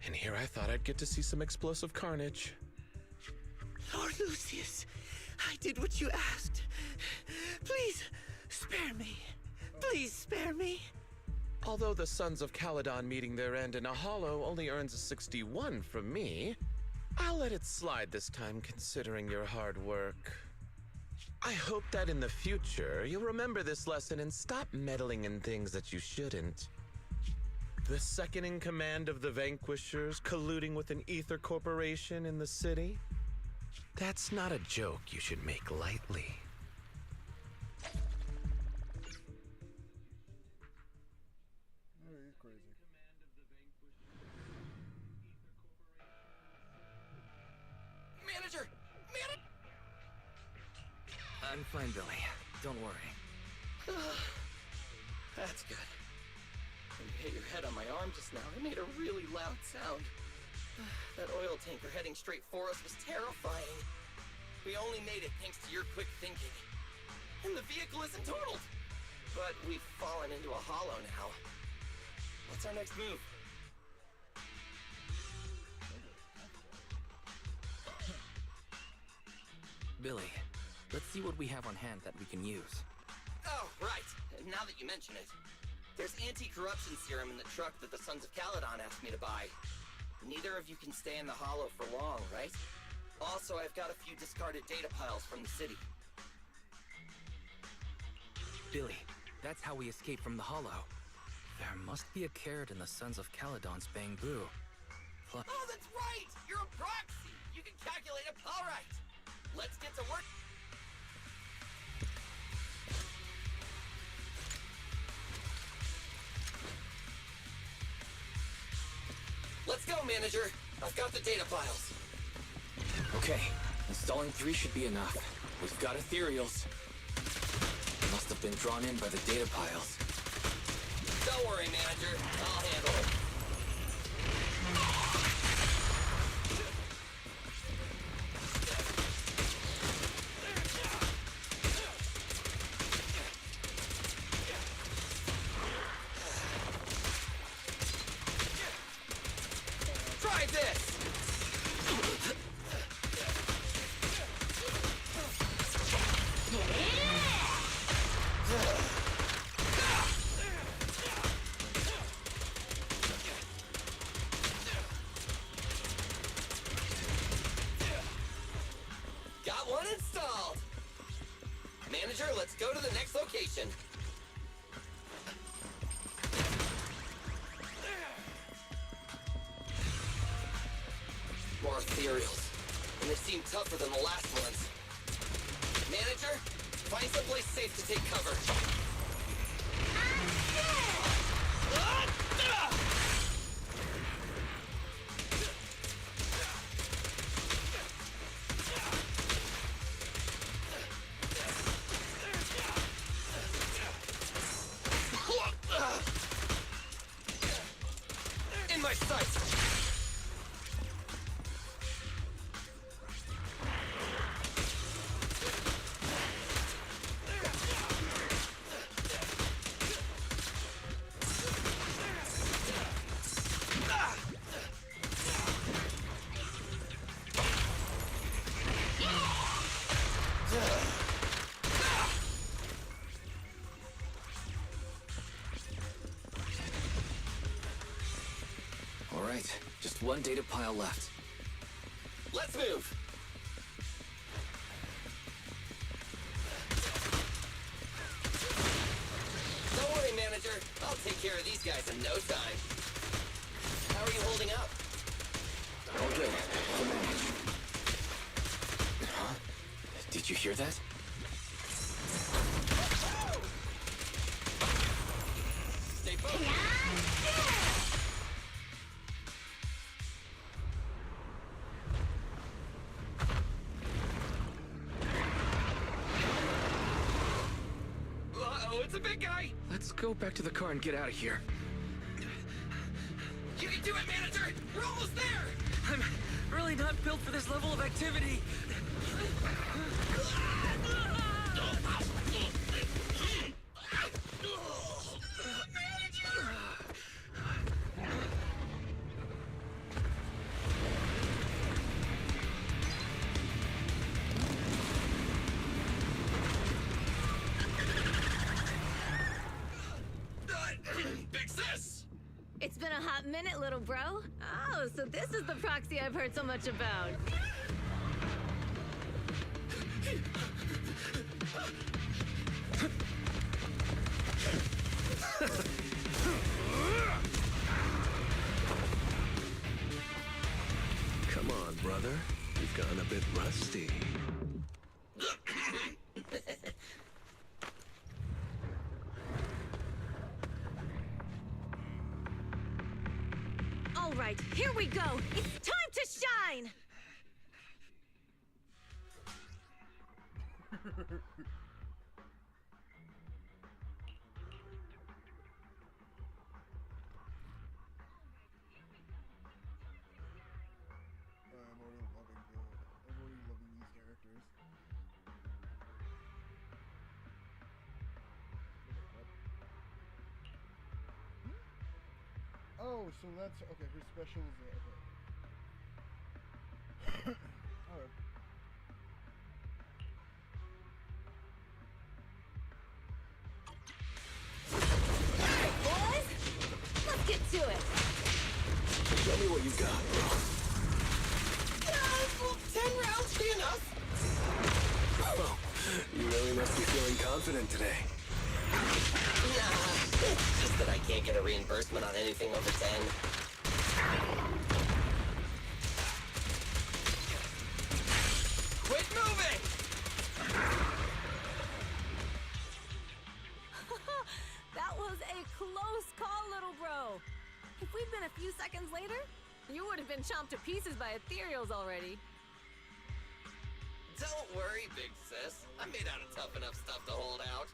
And here I thought I'd get to see some explosive carnage. Lord Lucius, I did what you asked. Please, spare me. Please spare me. Although the Sons of Caledon meeting their end in a hollow only earns a 61 from me, I'll let it slide this time considering your hard work. I hope that in the future, you'll remember this lesson and stop meddling in things that you shouldn't. The second in command of the Vanquishers colluding with an ether corporation in the city? That's not a joke you should make lightly. You're crazy. Manager! I'm fine, Billy. Don't worry. That's good. When you hit your head on my arm just now, it made a really loud sound. That oil tanker heading straight for us was terrifying. We only made it thanks to your quick thinking. And the vehicle isn't totaled. But we've fallen into a hollow now. What's our next move? Billy, let's see what we have on hand that we can use. Oh, right. Now that you mention it. There's anti-corruption serum in the truck that the Sons of Caledon asked me to buy. Neither of you can stay in the hollow for long, right? Also, I've got a few discarded data piles from the city. Billy, that's how we escape from the hollow. There must be a carrot in the Sons of Caledon's bamboo. Oh, that's right! You're a proxy! You can calculate it. All right. Let's get to work. Let's go, Manager. I've got the data files. Okay, installing 3 should be enough. We've got ethereals. Must have been drawn in by the data piles. Don't worry, Manager. I'll handle it. Try this! Got one installed! Manager, let's go to the next location. More ethereals, and they seem tougher than the last ones. Manager, find someplace safe to take cover. In my sights! right, just one data pile left. Let's move! Don't worry, manager. I'll take care of these guys in no time. How are you holding up? All good. I'll manage. Huh? Did you hear that? Stay focused. Uh-oh, it's a big guy! Let's go back to the car and get out of here. You can do it, manager! We're almost there! I'm really not built for this level of activity. Big sis! It's been a hot minute, little bro. Oh, so this is the proxy I've heard so much about. Come on, brother. You've gotten a bit rusty. All right, here we go. It's time to shine. I'm already loving these characters. Oh, so that's okay. Her special is okay. Alright. Alright, boys. Let's get to it. Show me what you got, bro. Will 10 rounds be enough? Oh, you really must be feeling confident today. Nah, it's just that I can't get a reimbursement on anything over 10. Quit moving! That was a close call, little bro. If we'd been a few seconds later, you would have been chomped to pieces by ethereals already. Don't worry, big sis. I'm made out of tough enough stuff to hold out.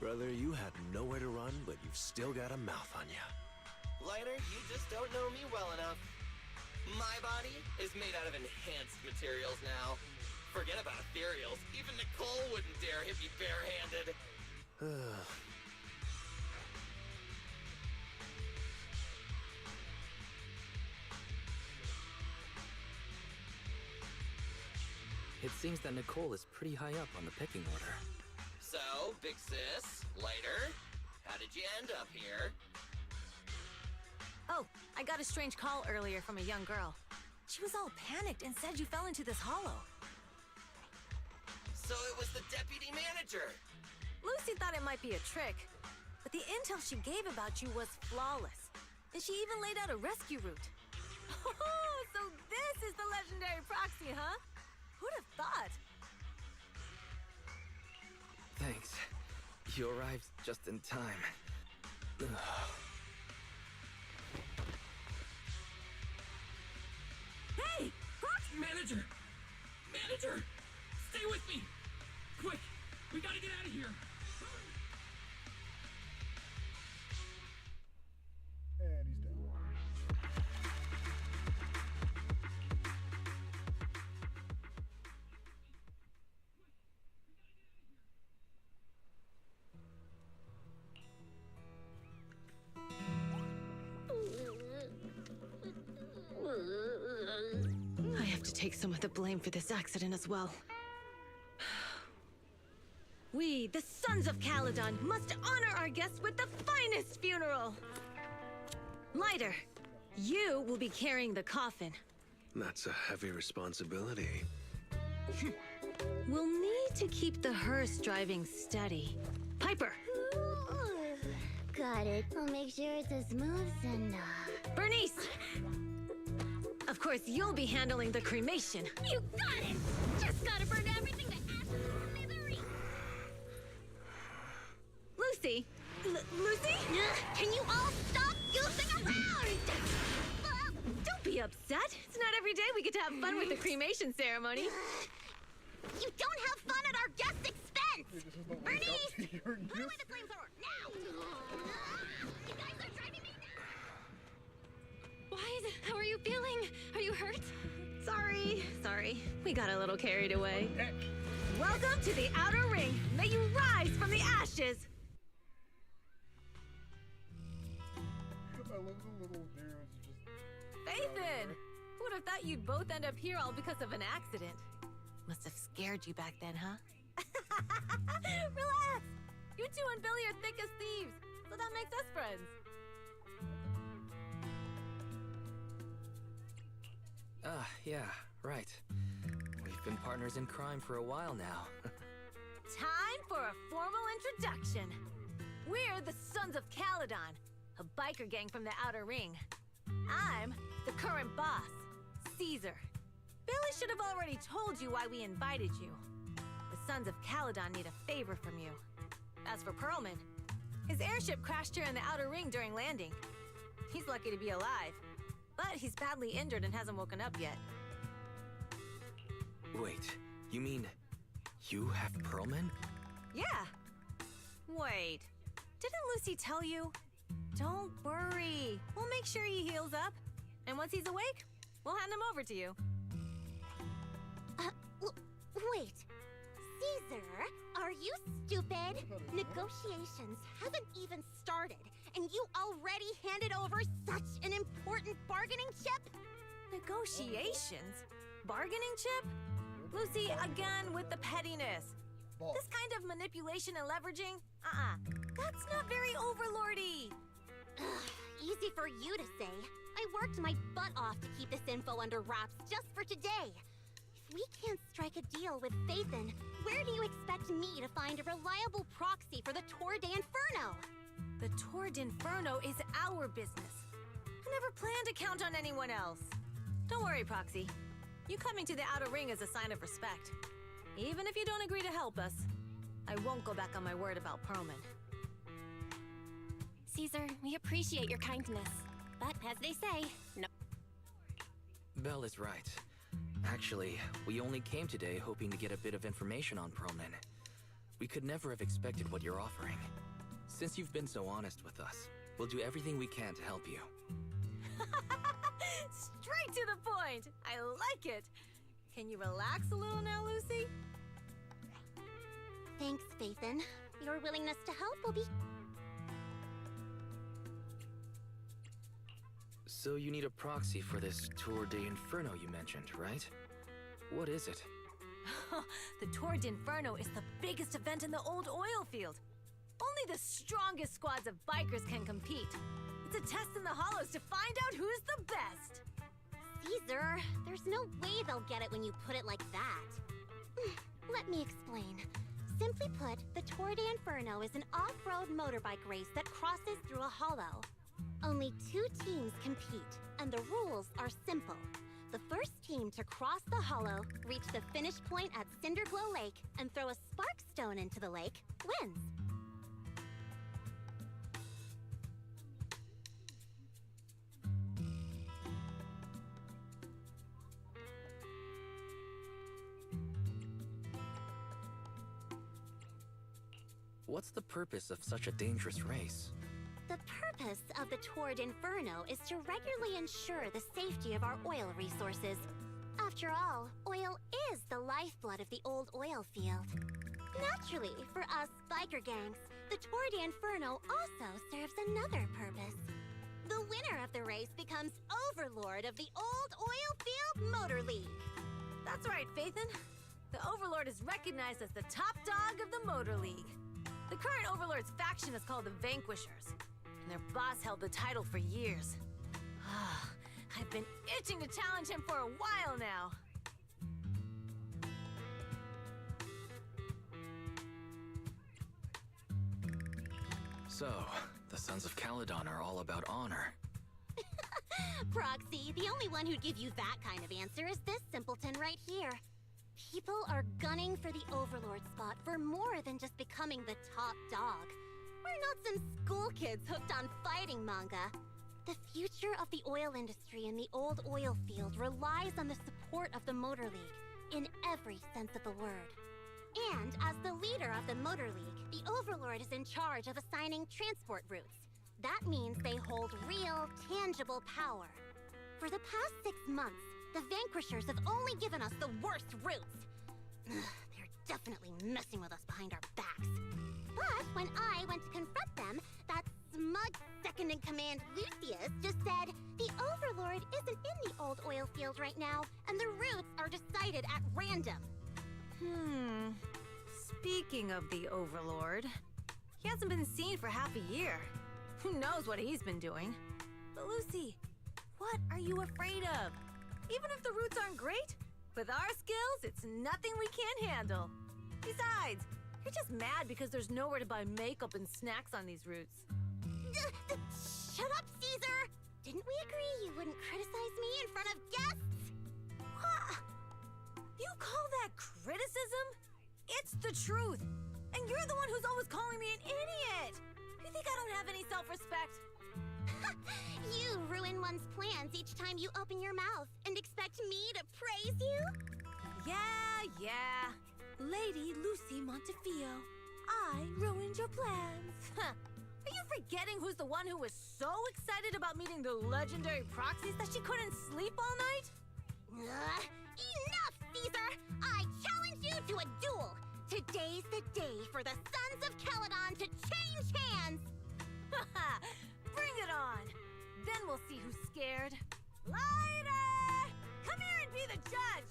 Brother, you had nowhere to run, but you've still got a mouth on you. Lighter, you just don't know me well enough. My body is made out of enhanced materials now. Forget about ethereals. Even Nicole wouldn't dare hit me barehanded. It seems that Nicole is pretty high up on the pecking order. So, big sis, Lighter, how did you end up here? Oh, I got a strange call earlier from a young girl. She was all panicked and said you fell into this hollow. So it was the deputy manager. Lucy thought it might be a trick, but the intel she gave about you was flawless. And she even laid out a rescue route. Oh, so this is the legendary proxy, huh? Who'd have thought? Thanks. You arrived just in time. Hey! Manager! Manager! Stay with me! Quick! We gotta get out of here! And he's down. I have to take some of the blame for this accident as well. We, the Sons of Caledon, must honor our guests with the finest funeral! Lighter, you will be carrying the coffin. That's a heavy responsibility. We'll need to keep the hearse driving steady. Piper! Got it. I'll make sure it's as smooth and, Bernice! Of course, you'll be handling the cremation. You got it! Just gotta burn everything to ashes and smithereens! Lucy? Lucy? Can you all stop goofing around? Don't be upset. It's not every day we get to have fun with the cremation ceremony. You don't have fun at our guest expense! Bernice! Put away the flamethrower, now! You guys are driving me nuts! Wise, how are you feeling? Are you hurt? Sorry. We got a little carried away. Welcome to the Outer Ring. May you rise from the ashes. I love the little dudes just... Faithin! Who would have thought you'd both end up here all because of an accident? Must have scared you back then, huh? Relax! You two and Billy are thick as thieves, so that makes us friends. Yeah, right. We've been partners in crime for a while now. Time for a formal introduction. We're the Sons of Caledon, a biker gang from the Outer Ring. I'm the current boss, Caesar. Billy should have already told you why we invited you. The Sons of Caledon need a favor from you. As for Perlman, his airship crashed here in the Outer Ring during landing. He's lucky to be alive, but he's badly injured and hasn't woken up yet. Wait, you mean you have Perlman? Yeah. Wait, didn't Lucy tell you? Don't worry. We'll make sure he heals up. And once he's awake, we'll hand him over to you. Wait. Caesar, are you stupid? Negotiations haven't even started, and you already handed over such an important bargaining chip? Negotiations? Bargaining chip? Lucy, again with the pettiness. This kind of manipulation and leveraging? That's not very overlordy. Easy for you to say. I worked my butt off to keep this info under wraps just for today. If we can't strike a deal with Faithin, where do you expect me to find a reliable proxy for the Tour d'Inferno? The Tour d'Inferno is our business. I never planned to count on anyone else. Don't worry, Proxy. You coming to the Outer Ring is a sign of respect. Even if you don't agree to help us, I won't go back on my word about Perlman. Caesar, we appreciate your kindness. But as they say, no. Belle is right. Actually, we only came today hoping to get a bit of information on Perlman. We could never have expected what you're offering. Since you've been so honest with us, we'll do everything we can to help you. Straight to the point! I like it! Can you relax a little now, Lucy? Thanks, Faithin. Your willingness to help will be... So you need a proxy for this Tour d'Inferno you mentioned, right? What is it? The Tour d'Inferno is the biggest event in the old oil field. Only the strongest squads of bikers can compete. It's a test in the hollows to find out who's the best. Caesar, there's no way they'll get it when you put it like that. Let me explain. Simply put, the Tour d'Inferno is an off-road motorbike race that crosses through a hollow. Only 2 teams compete, and the rules are simple. The first team to cross the hollow, reach the finish point at Cinderglow Lake, and throw a spark stone into the lake, wins. What's the purpose of such a dangerous race? The purpose of the Tour d'Inferno is to regularly ensure the safety of our oil resources. After all, oil is the lifeblood of the old oil field. Naturally, for us biker gangs, the Tour d'Inferno also serves another purpose. The winner of the race becomes overlord of the old oil field motor league. That's right, Faithin. The Overlord is recognized as the top dog of the Motor League. The current Overlord's faction is called the Vanquishers, and their boss held the title for years. I've been itching to challenge him for a while now. So, the Sons of Caledon are all about honor. Proxy, the only one who'd give you that kind of answer is this simpleton right here. People are gunning for the Overlord spot for more than just becoming the top dog. We're not some school kids hooked on fighting manga. The future of the oil industry in the old oil field relies on the support of the Motor League, in every sense of the word. And as the leader of the Motor League, the Overlord is in charge of assigning transport routes. That means they hold real, tangible power. For the past 6 months, the Vanquishers have only given us the worst routes. They're definitely messing with us behind our backs. But when I went to confront them, that smug second-in-command Lucius just said the Overlord isn't in the old oil field right now, and the routes are decided at random. Speaking of the Overlord, he hasn't been seen for half a year. Who knows what he's been doing? But Lucy, what are you afraid of? Even if the routes aren't great, with our skills, it's nothing we can't handle. Besides, you're just mad because there's nowhere to buy makeup and snacks on these routes. Shut up, Caesar! Didn't we agree you wouldn't criticize me in front of guests? What? You call that criticism? It's the truth. And you're the one who's always calling me an idiot. You think I don't have any self-respect? You ruin one's plans each time you open your mouth and expect me to praise you? Yeah. Lady Lucy Montefiore, I ruined your plans. Huh. Are you forgetting who's the one who was so excited about meeting the legendary proxies that she couldn't sleep all night? Enough, Caesar! I challenge you to a duel! Today's the day for the Sons of Caledon to change hands! Bring it on! Then we'll see who's scared. Lighter! Come here and be the judge!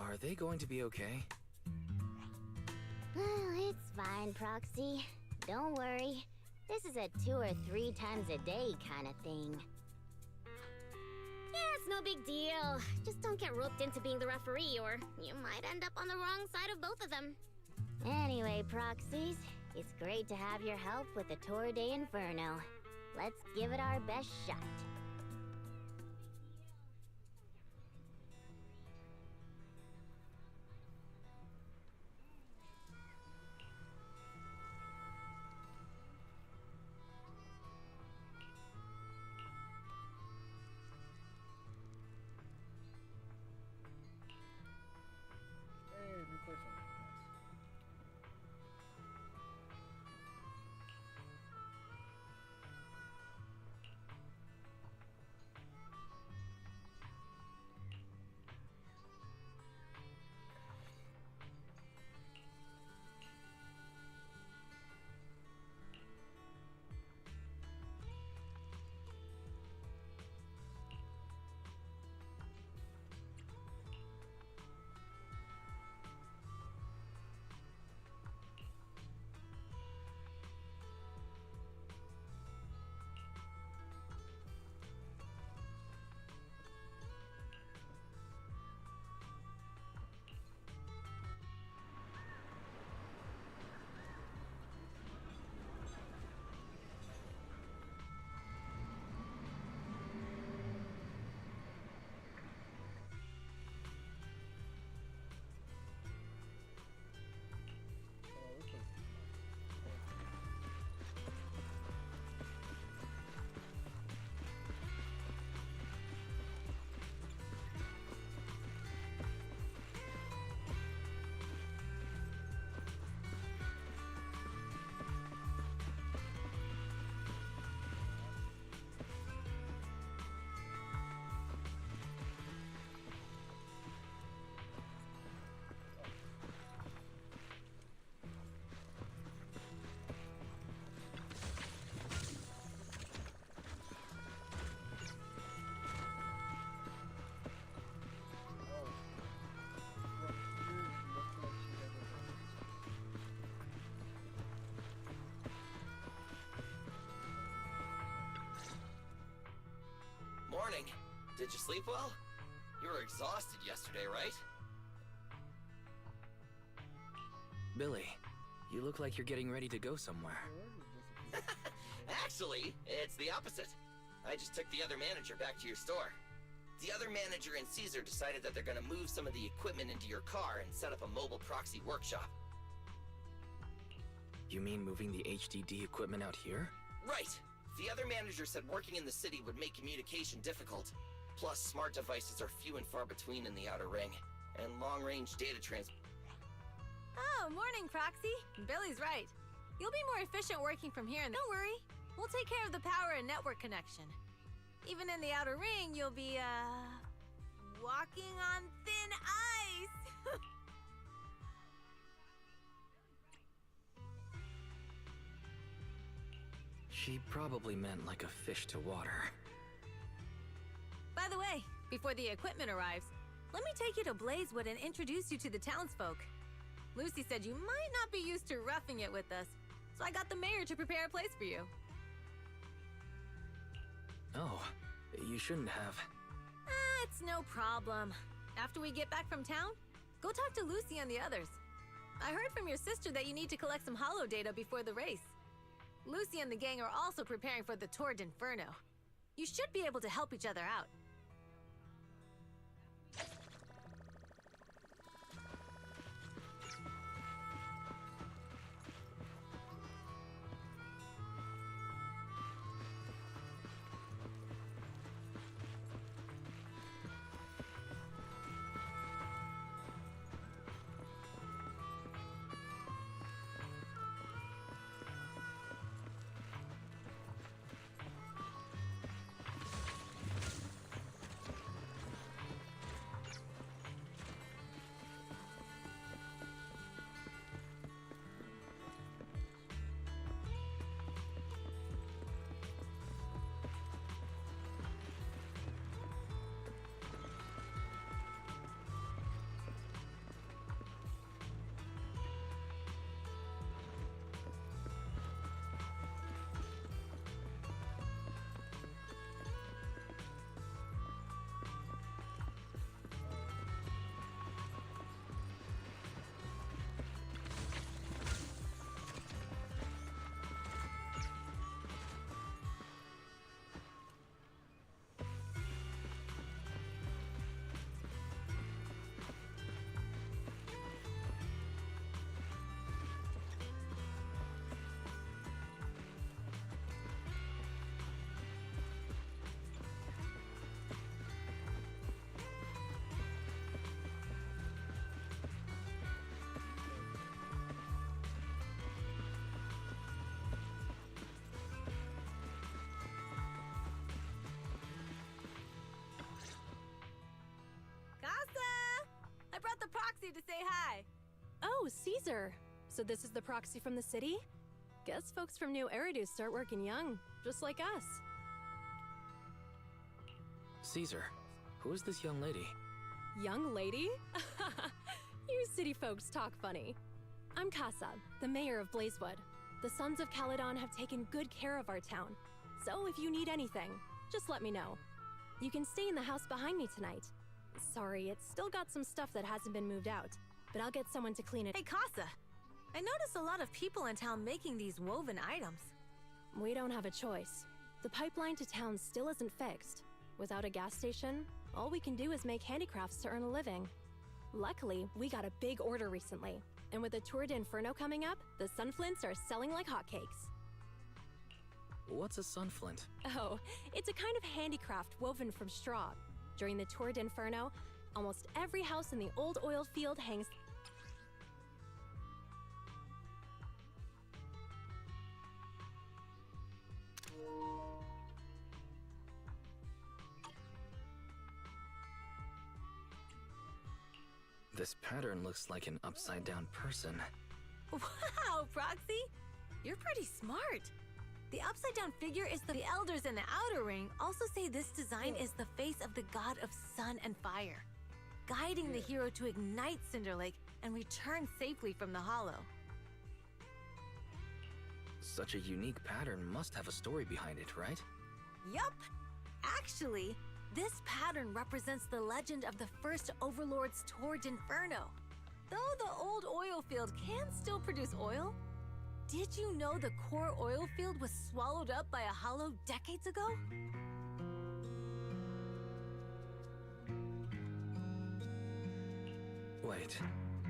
Are they going to be okay? It's fine, Proxy. Don't worry. This is a 2 or 3 times a day kind of thing. Yeah, it's no big deal. Just don't get roped into being the referee, or you might end up on the wrong side of both of them. Anyway, Proxies, it's great to have your help with the Tour de Inferno. Let's give it our best shot. morning. Did you sleep well? You were exhausted yesterday, right? Billy, you look like you're getting ready to go somewhere. Actually, it's the opposite. I just took the other manager back to your store. The other manager and Caesar decided that they're gonna move some of the equipment into your car and set up a mobile proxy workshop. You mean moving the HDD equipment out here? Right! The other manager said working in the city would make communication difficult. Plus, smart devices are few and far between in the Outer Ring, and long-range data Oh, morning, Proxy. Billy's right. You'll be more efficient working from here, and don't worry. We'll take care of the power and network connection. Even in the Outer Ring, you'll be, walking on thin ice. She probably meant like a fish to water. By the way, before the equipment arrives, let me take you to Blazewood and introduce you to the townsfolk. Lucy said you might not be used to roughing it with us, so I got the mayor to prepare a place for you. Oh, you shouldn't have. It's no problem. After we get back from town, go talk to Lucy and the others. I heard from your sister that you need to collect some holo data before the race. Lucy and the gang are also preparing for the Tour d'Inferno. You should be able to help each other out. The proxy to say hi. Oh, Caesar. So this is the proxy from the city? Guess folks from New Eridu start working young, just like us. Caesar, who is this young lady? Young lady? You city folks talk funny. I'm Casa, the mayor of Blazewood. The Sons of Caledon have taken good care of our town. So if you need anything, just let me know. You can stay in the house behind me tonight. Sorry, it's still got some stuff that hasn't been moved out, but I'll get someone to clean it. Hey, Casa! I noticed a lot of people in town making these woven items. We don't have a choice. The pipeline to town still isn't fixed. Without a gas station, all we can do is make handicrafts to earn a living. Luckily, we got a big order recently, and with the Tour d'Inferno coming up, the sunflints are selling like hotcakes. What's a sunflint? Oh, it's a kind of handicraft woven from straw. During the Tour d'Inferno, almost every house in the old oil field hangs. This pattern looks like an upside-down person. Wow, Proxy! You're pretty smart. The upside-down figure is the elders in the Outer Ring also say this design is the face of the god of sun and fire, guiding the hero to ignite Cinder Lake and return safely from the hollow. Such a unique pattern must have a story behind it, right? Yup! Actually, This pattern represents the legend of the first Overlord's Torrid Inferno. Though the old oil field can still produce oil, did you know the core oil field was swallowed up by a hollow decades ago? Wait,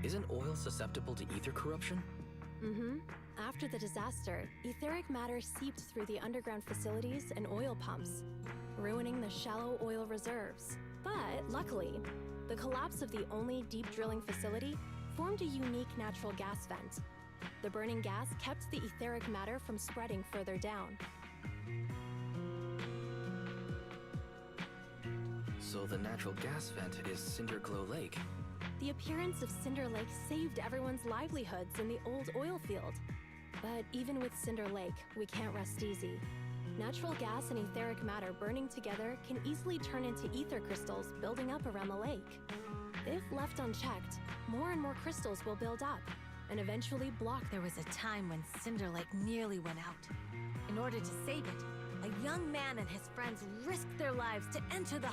isn't oil susceptible to ether corruption? Mm-hmm. After the disaster, etheric matter seeped through the underground facilities and oil pumps, ruining the shallow oil reserves. But luckily, the collapse of the only deep drilling facility formed a unique natural gas vent. The burning gas kept the etheric matter from spreading further down. So the natural gas vent is Cinderglow Lake. The appearance of Cinder Lake saved everyone's livelihoods in the old oil field. But even with Cinder Lake, we can't rest easy. Natural gas and etheric matter burning together can easily turn into ether crystals building up around the lake. If left unchecked, more and more crystals will build up and eventually block. There was a time when Cinder Lake nearly went out. In order to save it, a young man and his friends risked their lives to enter the...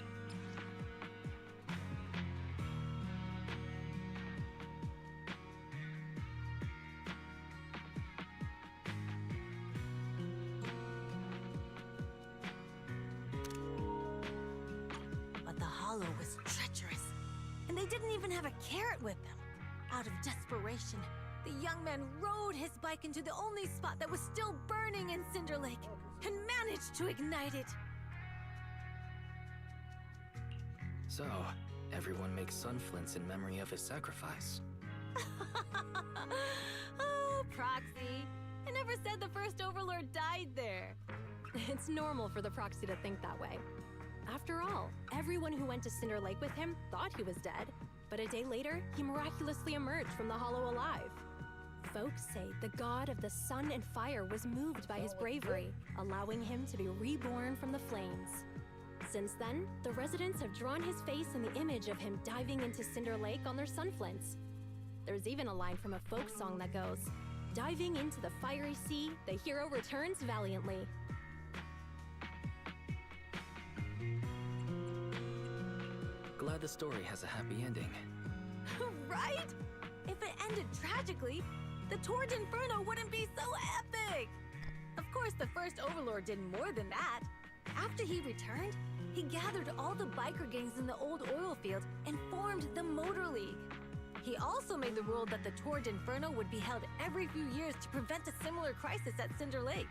But the hollow was treacherous, and they didn't even have a carrot with them. Out of desperation, the young man rode his bike into the only spot that was still burning in Cinder Lake and managed to ignite it. So, everyone makes sunflints in memory of his sacrifice. Oh, Proxy. I never said the first Overlord died there. It's normal for the Proxy to think that way. After all, everyone who went to Cinder Lake with him thought he was dead, but a day later, he miraculously emerged from the hollow alive. Folks say the god of the sun and fire was moved by his bravery, allowing him to be reborn from the flames. Since then, the residents have drawn his face in the image of him diving into Cinder Lake on their sunflints. There's even a line from a folk song that goes, "Diving into the fiery sea, the hero returns valiantly." Glad the story has a happy ending. Right? If it ended tragically, the Torrid Inferno wouldn't be so epic! Of course, the first Overlord did more than that. After he returned, he gathered all the biker gangs in the old oil field and formed the Motor League. He also made the rule that the Torrid Inferno would be held every few years to prevent a similar crisis at Cinder Lake.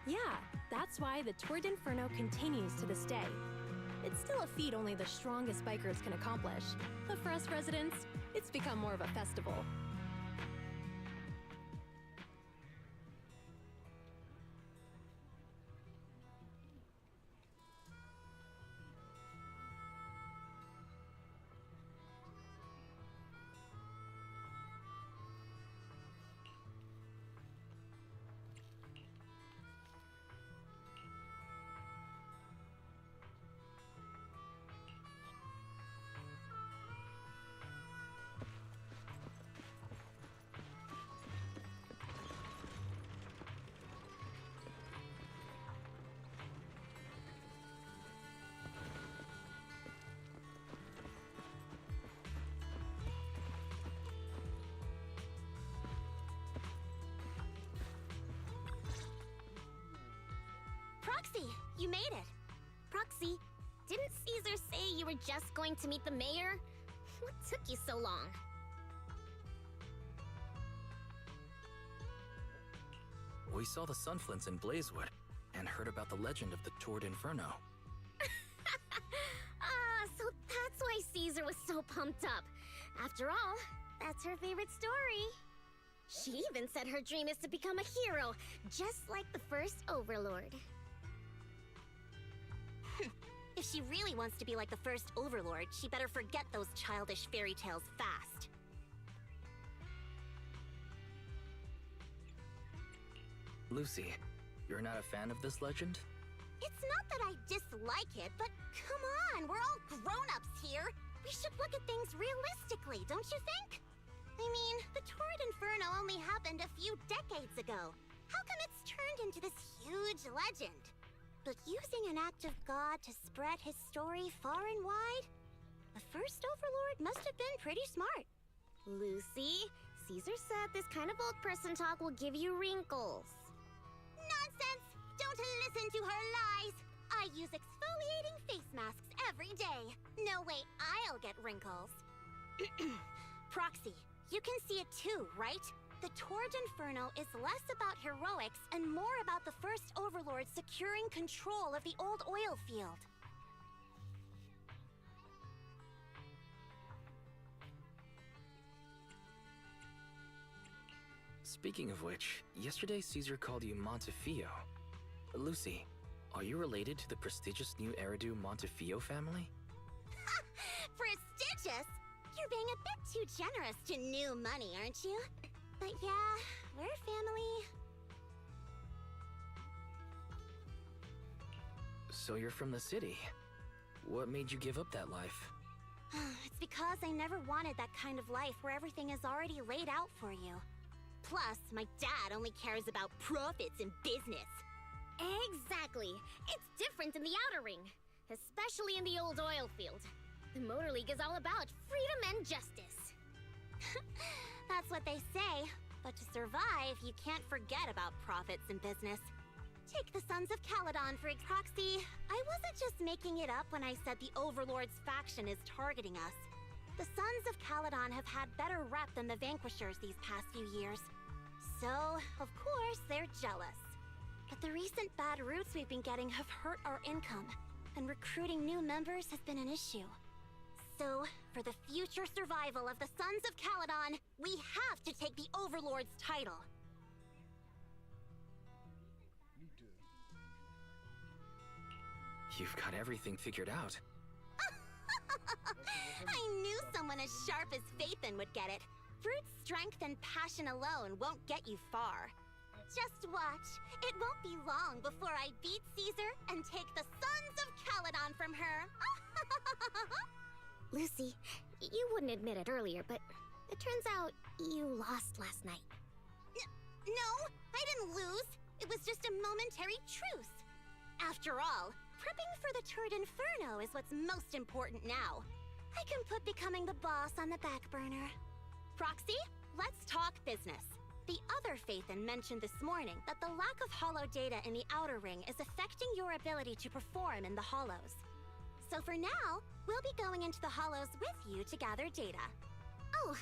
Yeah, that's why the Torrid Inferno continues to this day. It's still a feat only the strongest bikers can accomplish, but for us residents, it's become more of a festival. Proxy, you made it. Proxy, didn't Caesar say you were just going to meet the mayor? What took you so long? We saw the sunflints in Blazewood and heard about the legend of the Torrid Inferno. So that's why Caesar was so pumped up. After all, that's her favorite story. She even said her dream is to become a hero, just like the first Overlord. If she really wants to be like the first Overlord, she better forget those childish fairy tales fast. Lucy, you're not a fan of this legend? It's not that I dislike it, but come on, we're all grown-ups here. We should look at things realistically, don't you think? I mean, the Torrid Inferno only happened a few decades ago. How come it's turned into this huge legend? but using an act of God to spread his story far and wide? The first Overlord must have been pretty smart. Lucy, Caesar said this kind of old person talk will give you wrinkles. Nonsense! Don't listen to her lies! I use exfoliating face masks every day. No way I'll get wrinkles. Proxy, you can see it too, right? The Torrid Inferno is less about heroics and more about the first Overlord securing control of the old oil field. Speaking of which, yesterday Caesar called you Montefiore. Lucy, are you related to the prestigious new Eridu Montefiore family? Prestigious? You're being a bit too generous to new money, aren't you? But yeah, we're family. So you're from the city. What made you give up that life? It's because I never wanted that kind of life where everything is already laid out for you. Plus, my dad only cares about profits and business. Exactly. It's different in the Outer Ring, especially in the old oil field. The Motor League is all about freedom and justice. That's what they say, but to survive, you can't forget about profits and business. Take the Sons of Caledon for Proxy. I wasn't just making it up when I said the Overlord's faction is targeting us. The Sons of Caledon have had better rep than the Vanquishers these past few years. So, of course, they're jealous. But the recent bad routes we've been getting have hurt our income, and recruiting new members has been an issue. So, for the future survival of the Sons of Caledon, we have to take the Overlord's title. You've got everything figured out. I knew someone as sharp as Phaethon would get it. Brute strength and passion alone won't get you far. Just watch. It won't be long before I beat Caesar and take the Sons of Caledon from her. Lucy, you wouldn't admit it earlier, but it turns out you lost last night. No, I didn't lose. It was just a momentary truce. After all, prepping for the Torrid Inferno is what's most important now. I can put becoming the boss on the back burner. Proxy, let's talk business. The other Phaethon mentioned this morning that the lack of hollow data in the Outer Ring is affecting your ability to perform in the Hollows. So for now, we'll be going into the Hollows with you to gather data. Oh,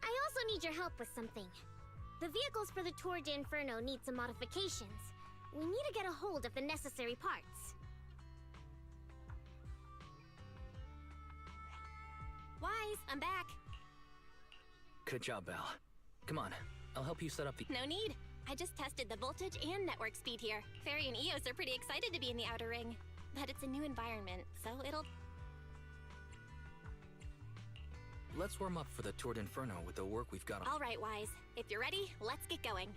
I also need your help with something. The vehicles for the Torrid Inferno need some modifications. We need to get a hold of the necessary parts. Wise, I'm back. Good job, Belle. Come on, I'll help you set up the— No need. I just tested the voltage and network speed here. Fairy and Eos are pretty excited to be in the Outer Ring. But it's a new environment, so it'll... Let's warm up for the Torrid Inferno with the work we've got on. All right, Wise. If you're ready, let's get going.